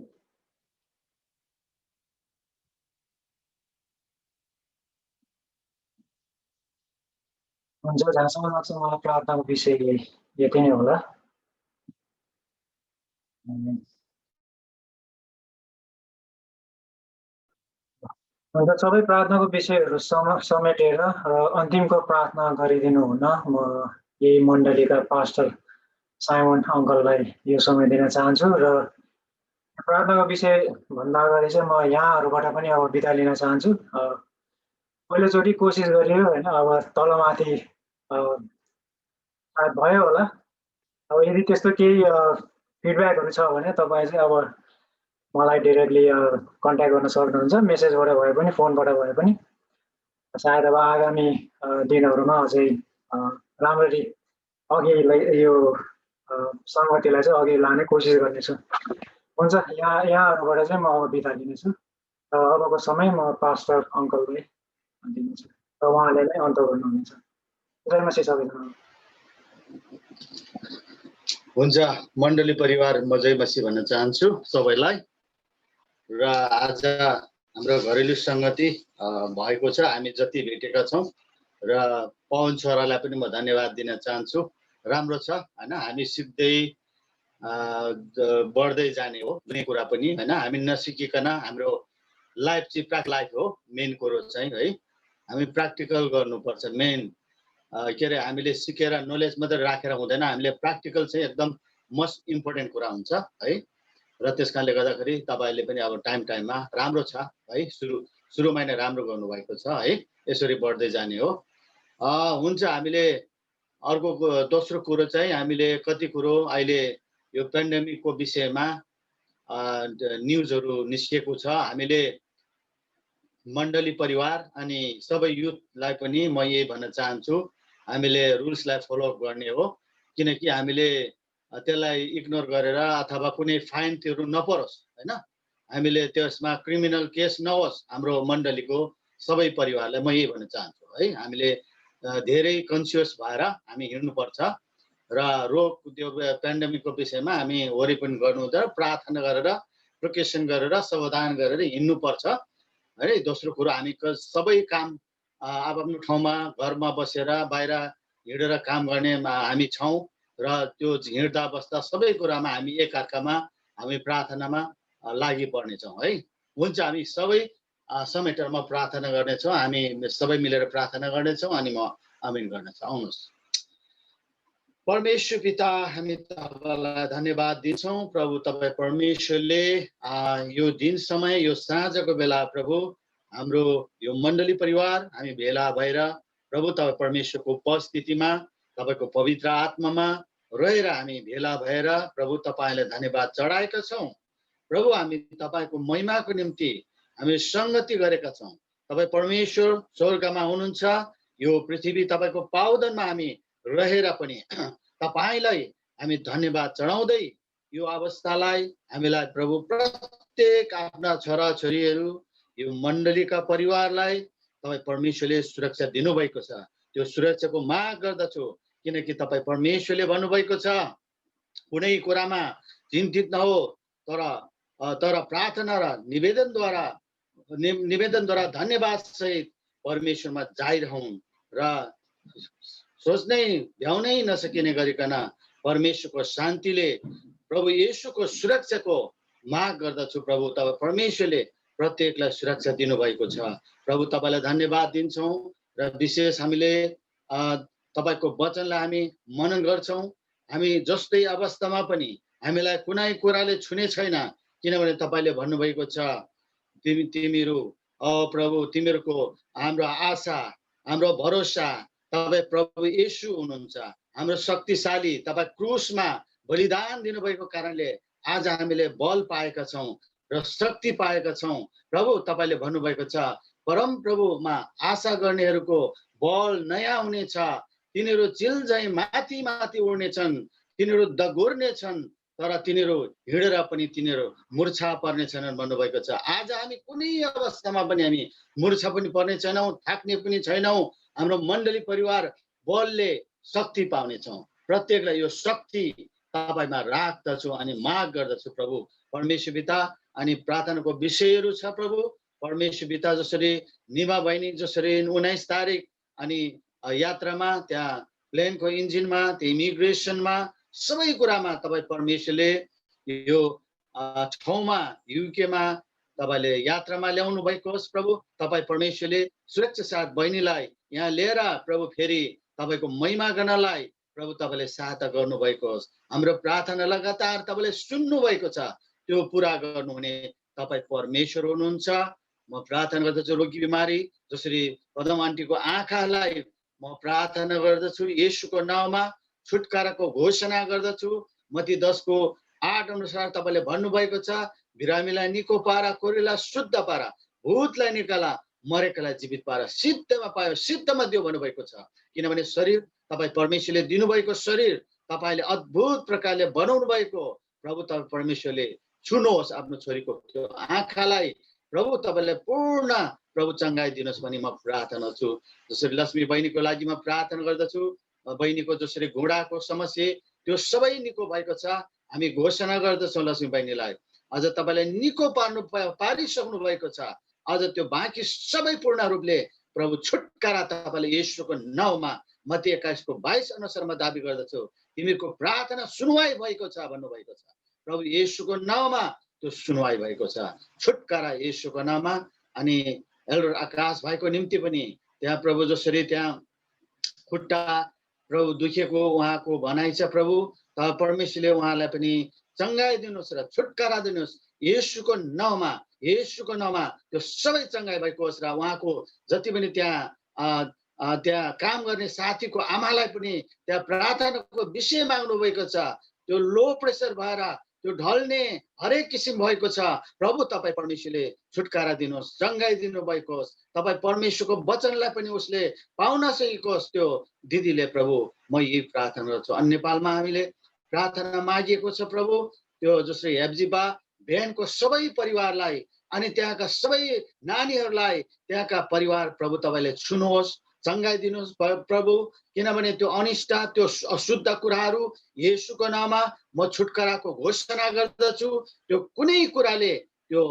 हुन्छ, जहाँसम्म लाग्छ मलाई प्रार्थनाको विषय यति नै होला। अन्त सबै प्रार्थनाको विषयहरू समेटेर अन्तिमको प्रार्थना गरिदिनु हुन म यही मण्डलीका पास्टर साइमन अङ्कललाई यो समय दिन चाहन्छु। र प्रार्थनाको विषय भन्दा अगाडि चाहिँ म यहाँहरूबाट पनि अब बिदा लिन चाहन्छु। पहिलोचोटि कोसिस गरियो होइन, अब तलमाथि सायद भयो होला। अब यदि त्यस्तो केही फिडब्याकहरू छ भने तपाईँ चाहिँ अब मलाई डिरेक्टली कन्ट्याक्ट गर्न सक्नुहुन्छ, मेसेजबाट भए पनि फोनबाट भए पनि। सायद अब आगामी दिनहरूमा अझै राम्ररी अघि यो सङ्गतिलाई चाहिँ अघि लाने कोसिस गर्नेछु। हुन्छ, यहाँहरूबाट चाहिँ म अब बिदा लिनेछु र अबको समय म पास्टर अङ्कललाई दिनेछु र उहाँले नै अन्त गर्नुहुनेछ। जय मसी सबैजना। हुन्छ मण्डली परिवार, म जय मसी भन्न चाहन्छु सबैलाई। र आज हाम्रो घरेलु सङ्गति भएको छ, हामी जति भेटेका छौँ र पवन छोरालाई पनि म धन्यवाद दिन चाहन्छु। राम्रो छ होइन, हामी सिक्दै बढ्दै जाने हो कुनै कुरा पनि होइन। हामी नसिकिकन हाम्रो लाइफ चाहिँ प्राक्टिकल लाइफ हो, मेन कुरो चाहिँ है। हामी प्र्याक्टिकल गर्नुपर्छ मेन। के अरे हामीले सिकेर नलेज मात्रै राखेर हुँदैन, हामीले प्र्याक्टिकल चाहिँ एकदम मोस्ट इम्पोर्टेन्ट कुरा हुन्छ है। र त्यस कारणले गर्दाखेरि तपाईँहरूले पनि अब टाइममा राम्रो छ है, सुरुमा नै राम्रो गर्नुभएको छ है। यसरी बढ्दै जाने हो। हुन्छ, हामीले अर्को दोस्रो कुरो चाहिँ हामीले कति कुरो अहिले यो पेन्डेमिकको विषयमा न्युजहरू निस्किएको छ। हामीले मण्डली परिवार अनि सबै युथलाई पनि म यही भन्न चाहन्छु, हामीले रुल्सलाई फलो गर्ने हो। किनकि हामीले त्यसलाई इग्नोर गरेर अथवा कुनै फाइन तिर्नु नपरोस् होइन, हामीले त्यसमा क्रिमिनल केस नहोस् हाम्रो मण्डलीको सबै परिवारलाई म यही भन्न चाहन्छु है। हामीले धेरै कन्सियस भएर हामी हिँड्नुपर्छ र रोग त्यो पेन्डेमिकको विषयमा हामी वरिपन गर्नु हुँदैन, प्रार्थना गरेर प्रिकसन गरेर सावधान गरेर हिँड्नुपर्छ है। दोस्रो कुरो, हामी सबै काम आफ्नो ठाउँमा घरमा बसेर बाहिर हिँडेर काम गर्ने हामी छौँ र त्यो हिँड्दा बस्दा सबै कुरामा हामी एकअर्कामा हामी प्रार्थनामा लागि पर्नेछौँ है। हुन्छ, हामी सबै समेटेर म प्रार्थना गर्नेछौँ, हामी सबै मिलेर प्रार्थना गर्नेछौँ अनि म आमिन गर्नेछु। आउनुहोस्। परमेश्वर पिता, हामी तपाईँलाई धन्यवाद दिन्छौँ प्रभु। तपाईँ परमेश्वरले यो दिन समय यो साँझको बेला प्रभु हाम्रो यो मण्डली परिवार हामी भेला भएर प्रभु तपाईँ परमेश्वरको उपस्थितिमा तपाईँको पवित्र आत्मामा रहेर हामी भेला भएर प्रभु तपाईँलाई धन्यवाद चढाएका छौँ प्रभु। हामी तपाईँको महिमाको निम्ति हामी सङ्गति गरेका छौँ। तपाईँ परमेश्वर स्वर्गमा हुनुहुन्छ, यो पृथ्वी तपाईँको पावदनमा हामी रहेर पनि तपाईँलाई हामी धन्यवाद चढाउँदै यो अवस्थालाई हामीलाई प्रभु प्रत्येक आफ्ना छोराछोरीहरू यो मण्डलीका परिवारलाई तपाईँ परमेश्वरले सुरक्षा दिनुभएको छ। त्यो सुरक्षाको माग गर्दछु, किनकि तपाईँ परमेश्वरले भन्नुभएको छ कुनै कुरामा चिन्तित नहो, तर प्रार्थना र निवेदनद्वारा धन्यवाद सहित परमेश्वरमा जाइरहन् र सोच्नै भ्याउनै नसकिने गरिकन परमेश्वरको शान्तिले प्रभु येशूको सुरक्षाको माग गर्दछु प्रभु। तपाईँ परमेश्वरले प्रत्येकलाई सुरक्षा दिनुभएको छ प्रभु। तपाईँलाई धन्यवाद दिन्छौँ र विशेष हामीले तपाईँको वचनलाई हामी मनन गर्छौँ। हामी जस्तै अवस्थामा पनि हामीलाई कुनै कुराले छुने छैन, किनभने तपाईँले भन्नुभएको छ तिमीहरू प्रभु तिमीहरूको हाम्रो आशा हाम्रो भरोसा तपाईँ प्रभु येशू हुनुहुन्छ, हाम्रो शक्तिशाली। तपाईँ क्रुसमा बलिदान दिनुभएको कारणले आज हामीले बल पाएका छौँ र शक्ति पाएका छौँ प्रभु। तपाईँले भन्नुभएको छ परम प्रभुमा आशा गर्नेहरूको बल नयाँ हुनेछ, तिनीहरू चिल झैँ माथि माथि उड्नेछन्, तिनीहरू दगुर्नेछन् तर तिनीहरू हिँडेर पनि तिनीहरू मूर्छा पर्नेछन् भन्नुभएको छ। आज हामी कुनै अवस्थामा पनि हामी मूर्छा पनि पर्ने छैनौँ, थाक्ने पनि छैनौँ। हाम्रो मण्डली परिवार बलले शक्ति पाउनेछौँ। प्रत्येकलाई यो शक्ति तपाईँमा राख्दछु अनि माग गर्दछु प्रभु परमेश्वर पिता। अनि प्रार्थनाको विषयहरू छ प्रभु परमेश्वर पिता, जसरी निमा बहिनी जसरी 19 तारिक अनि यात्रामा त्यहाँ प्लेनको इन्जिनमा त्यो इमिग्रेसनमा सबै कुरामा तपाईँ परमेश्वरले यो ठाउँमा युकेमा तपाईँले यात्रामा ल्याउनु भएको होस् प्रभु। तपाईँ परमेश्वरले सुरक्षा साथ बहिनीलाई यहाँ लिएर प्रभु फेरि तपाईँको महिमा गर्नलाई प्रभु तपाईँले सहायता गर्नुभएको होस्। हाम्रो प्रार्थना लगातार तपाईँले सुन्नु भएको छ, त्यो पुरा गर्नुहुने तपाईँ परमेश्वर हुनुहुन्छ म प्रार्थना गर्दछु रोगी बिमारी जसरी पदम आन्टीको आँखालाई म प्रार्थना गर्दछु येशूको नाउँमा छुटकाराको घोषणा गर्दछु। मत्ती 10को 8 अनुसार तपाईँले भन्नुभएको छ बिरामीलाई निको पारा, कोरीलाई शुद्ध पारा, भूतलाई निकाला, मरेकालाई जीवित पारा, सिद्धमा पायो सिद्धमा दियो भन्नुभएको छ। किनभने शरीर तपाईँ परमेश्वरले दिनुभएको शरीर तपाईँले अद्भुत प्रकारले बनाउनु भएको प्रभु तपाईँ परमेश्वरले छुनुहोस् आफ्नो छोरीको त्यो आँखालाई प्रभु तपाईँले पूर्ण प्रभु चङ्गाइदिनुहोस् भनी म प्रार्थना छु। जसरी लक्ष्मी बहिनीको लागि म प्रार्थना गर्दछु, बहिनीको जसरी घुँडाको समस्या त्यो सबै निको भएको छ। हामी घोषणा गर्दछौँ लक्ष्मी बहिनीलाई अझ तपाईँले निको पारिसक्नु भएको छ। अझ त्यो बाँकी सबै पूर्ण रूपले प्रभु छुटकारा तपाईँले येशूको नाउँमा मत्ती 21:22 अनुसार म दाबी गर्दछु तिमीको प्रार्थना सुनवाई भएको छ भन्नुभएको छ। प्रभु येशूको नाउँमा त्यो सुनवाई भएको छ, छुटकारा येशूको नाममा। अनि एल्डर आकाश भाइको निम्ति पनि त्यहाँ प्रभु जसरी त्यहाँ खुट्टा प्रभु दुखेको उहाँको भनाइ छ प्रभु परमेश्वरले उहाँलाई पनि चङ्गाइदिनुहोस् र छुटकारा दिनुहोस् येशूको नाउँमा। येशूको नाउँमा त्यो सबै चङ्गाइ भएको होस् र उहाँको जति पनि त्यहाँ काम गर्ने साथीको आमालाई पनि त्यहाँ प्रार्थनाको विषय माग्नु भएको छ। त्यो लो प्रेसर भएर त्यो ढल्ने हरेक किसिम भएको छ प्रभु तपाईँ परमेश्वरले छुटकारा दिनुहोस्, चङ्गाइदिनु भएको होस्। तपाईँ परमेश्वरको वचनलाई पनि उसले पाउन सकेको होस् त्यो दिदीले प्रभु म यही प्रार्थना गर्छु। अन्य नेपालमा हामीले प्रार्थना मागिएको छ प्रभु त्यो जसरी हेब्जिबा भेनको सबै परिवारलाई अनि त्यहाँका सबै नानीहरूलाई त्यहाँका परिवार प्रभु तपाईँले छुनुहोस्, चङ्गाइदिनुहोस् प्रभु। किनभने त्यो अनिष्ट त्यो अशुद्ध कुराहरू येशूको नाममा म छुटकाराको घोषणा गर्दछु। त्यो कुनै कुराले त्यो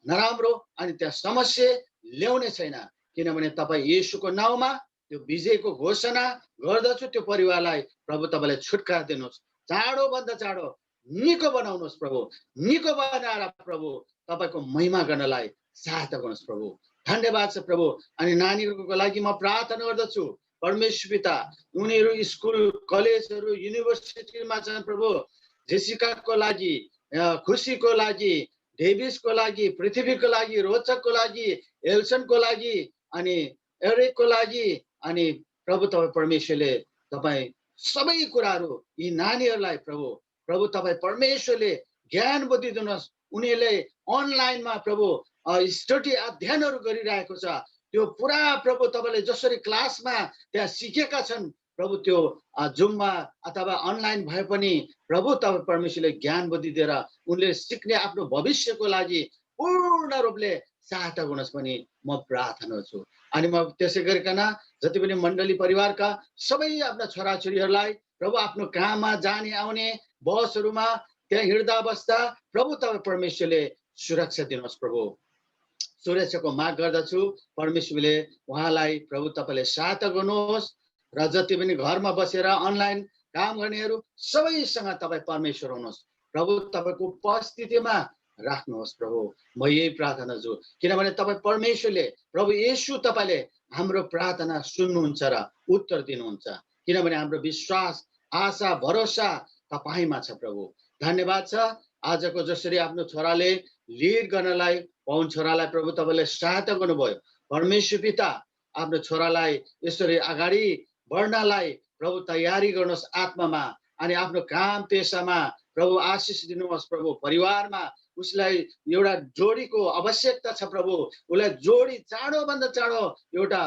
नराम्रो अनि त्यहाँ समस्या ल्याउने छैन। किनभने तपाईँ येशूको नाउँमा त्यो विजयको घोषणा गर्दछु। त्यो परिवारलाई प्रभु तपाईँले छुटकारा दिनुहोस्, चाँडोभन्दा चाँडो निको बनाउनुहोस् प्रभु, निको बनाएर प्रभु तपाईँको महिमा गर्नलाई सहायता गर्नुहोस् प्रभु। धन्यवाद छ प्रभु। अनि नानीहरूको लागि म प्रार्थना गर्दछु परमेश्वर पिता उनीहरू स्कुल कलेजहरू युनिभर्सिटीमा छन् प्रभु। जेसिकाको लागि, खुसीको लागि, डेभिसको लागि, पृथ्वीको लागि, रोचकको लागि, एल्सनको लागि अनि एरेकको लागि अनि प्रभु तपाईँ परमेश्वरले तपाईँ सबै कुराहरू यी नानीहरूलाई प्रभु तपाईँ परमेश्वरले ज्ञान बुद्धि दिनुहोस्। उनीहरूले अनलाइनमा प्रभु स्टडी अध्ययनहरू गरिरहेको छ त्यो पुरा प्रभु तपाईँले जसरी क्लासमा त्यहाँ सिकेका छन् प्रभु त्यो जुममा अथवा अनलाइन भए पनि प्रभु तपाईँ परमेश्वरले ज्ञान बुद्धि दिएर उनले सिक्ने आफ्नो भविष्यको लागि पूर्ण रूपले सहायता गर्नुहोस् भनी म प्रार्थना छु। अनि म त्यसै गरिकन जति पनि मण्डली परिवारका सबै आफ्ना छोराछोरीहरूलाई प्रभु आफ्नो काममा जाने आउने बसहरूमा त्यहाँ हिँड्दा बस्दा प्रभु तपाईँ परमेश्वरले सुरक्षा दिनुहोस् प्रभु। सुरक्षाको माग गर्दछु परमेश्वरले उहाँलाई प्रभु तपाईँले सहायता गर्नुहोस् र जति पनि घरमा बसेर अनलाइन काम गर्नेहरू सबैसँग तपाईँ परमेश्वर हुनुहोस् प्रभु। तपाईँको उपस्थितिमा राख्नुहोस् प्रभु। म यही प्रार्थना छु किनभने तपाईँ परमेश्वरले प्रभु येशू तपाईँले हाम्रो प्रार्थना सुन्नुहुन्छ र उत्तर दिनुहुन्छ। किनभने हाम्रो विश्वास आशा भरोसा तपाईँमा छ प्रभु। धन्यवाद छ आजको जसरी आफ्नो छोराले लिड गर्नलाई पवन छोरालाई प्रभु तपाईँले सहायता गर्नुभयो। परमेश्वर पिता आफ्नो छोरालाई यसरी अगाडि बढ्नलाई प्रभु तयारी गर्नुहोस् आत्मामा अनि आफ्नो काम पेसामा प्रभु आशिष दिनुहोस् प्रभु। परिवारमा उसलाई एउटा जोडीको आवश्यकता छ प्रभु। उसलाई जोडी चाँडोभन्दा चाँडो एउटा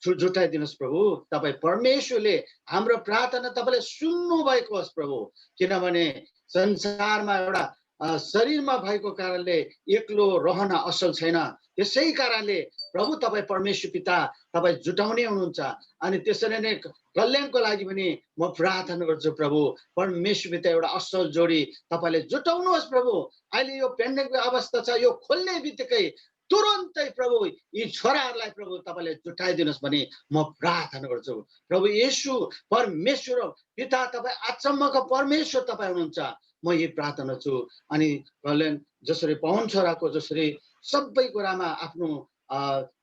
जुटाइदिनुहोस् प्रभु। तपाईँ परमेश्वरले हाम्रो प्रार्थना तपाईँले सुन्नु भएको होस् प्रभु। किनभने संसारमा एउटा शरीरमा भएको कारणले एक्लो रहन असल छैन। त्यसै कारणले प्रभु तपाईँ परमेश्वर पिता तपाईँ जुटाउने हुनुहुन्छ। अनि त्यसरी नै कल्याणको लागि पनि म प्रार्थना गर्छु प्रभु। परमेश्वर पिता एउटा असल जोडी तपाईँले जुटाउनुहोस् प्रभु। अहिले यो पेन्डेमिकको अवस्था छ यो खोल्ने बित्तिकै तुरन्तै प्रभु यी छोराहरूलाई प्रभु तपाईँले जुटाइदिनुहोस् भने म प्रार्थना गर्छु प्रभु। येशू परमेश्वर पिता तपाईँ अचम्मको परमेश्वर तपाईँ हुनुहुन्छ। म यही प्रार्थना छु। अनि कल्याण जसरी पवन छोराको जसरी सबै कुरामा आफ्नो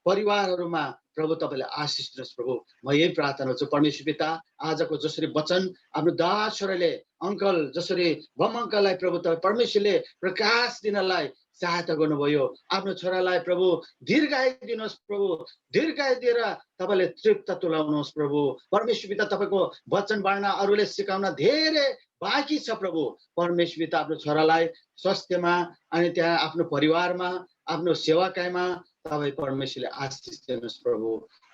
परिवारहरूमा प्रभु तपाईँले आशिष दिनुहोस् प्रभु। म यही प्रार्थना छु परमेश्वर पिता। आजको जसरी वचन आफ्नो दास छोराले अङ्कल जसरी बम अङ्कललाई प्रभु तपाईँ परमेश्वरले प्रकाश दिनलाई सहायता गर्नुभयो। आफ्नो छोरालाई प्रभु दीर्घायु दिनुहोस् प्रभु, दीर्घायु दिएर तपाईँले तृप्त तुल्याउनुहोस् प्रभु। परमेश्वर पिता तपाईँको वचन बाँड्न अरूले सिकाउन धेरै बाँकी छ प्रभु। परमेश्वर पिता आफ्नो छोरालाई स्वास्थ्यमा अनि त्यहाँ आफ्नो परिवारमा आफ्नो सेवाकाईमा तपाईँ परमेश्वरले आशिष दिनुहोस् प्रभु।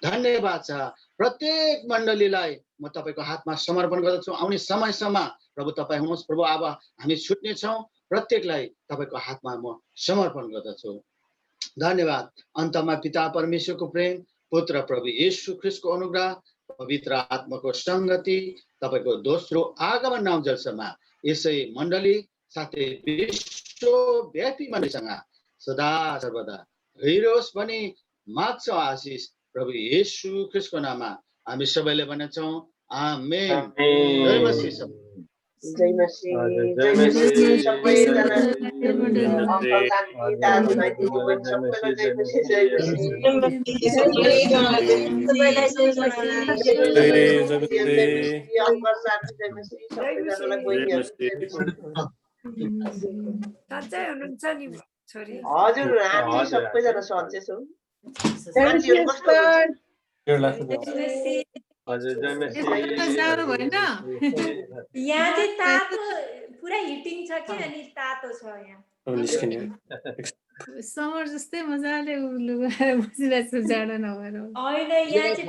धन्यवाद छ। प्रत्येक मण्डलीलाई म तपाईँको हातमा समर्पण गर्दछु। आउने समयसम्म प्रभु तपाईँ हुनुहोस् प्रभु। अब हामी छुट्नेछौँ, प्रत्येकलाई तपाईँको हातमा म समर्पण गर्दछु। धन्यवाद। अन्तमा पिता परमेश्वरको प्रेम, पुत्र प्रभु येशू ख्रीष्टको अनुग्रह, पवित्र आत्माको सङ्गति, तपाईँको दोस्रो आगमन नौजलसम्म यसै मण्डली साथै विश्वव्यापी मण्डलीसँग सदा सर्वदा रहिरहोस् भनी माग्छौँ आशिष प्रभु येशू ख्रीष्टको नाममा हामी सबैले भन्छौँ आमेन। जय मसीह। जय मसीह, जय मसीह सबैजना अङ्कल आन्टी दाजुभाइ दिदीबहिनी सबैलाई जय मसीह, जय मसीह अङ्कल साथी जय मसीह सबैजनालाई बहिनीहरू जय मसीह। सन्चै हुनुहुन्छ नि छोरी? हजुर हामी सबैजना सन्चै छौँ। साथीहरू कस्तो हुनुहुन्छ? साह्रो भएन यहाँ चाहिँ तातो पुरा हिटिङ छ कि अनि तातो छ यहाँ समर जस्तै मजाले बसिरहेको छ जाडो नभएर होइन यहाँ चाहिँ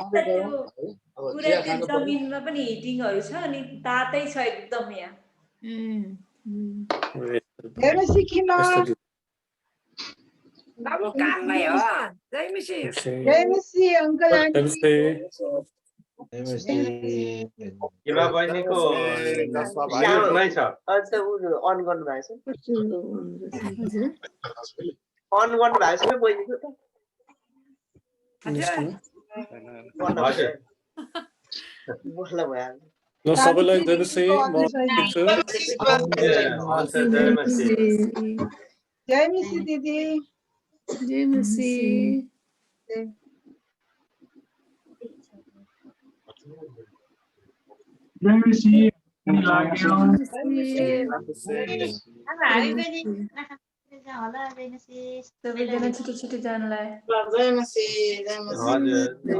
पुरा जमिनमा पनि हिटिङहरू छ अनि तातै छ एकदम यहाँ बाबु काममै हो। जय मसीह, जय मसीह अङ्कल आन्टी। बहिनीको अन गर्नु भएको छ, अन गर्नु भएको छ बहिनीको त बोल्न भइहाल्यो। सबैलाई जय मसीह। जय मसीह दिदी। जय मसीह। जय मसीह। सबैजना छिटो छिटो जानलाई जय मसीह, जय मसीह।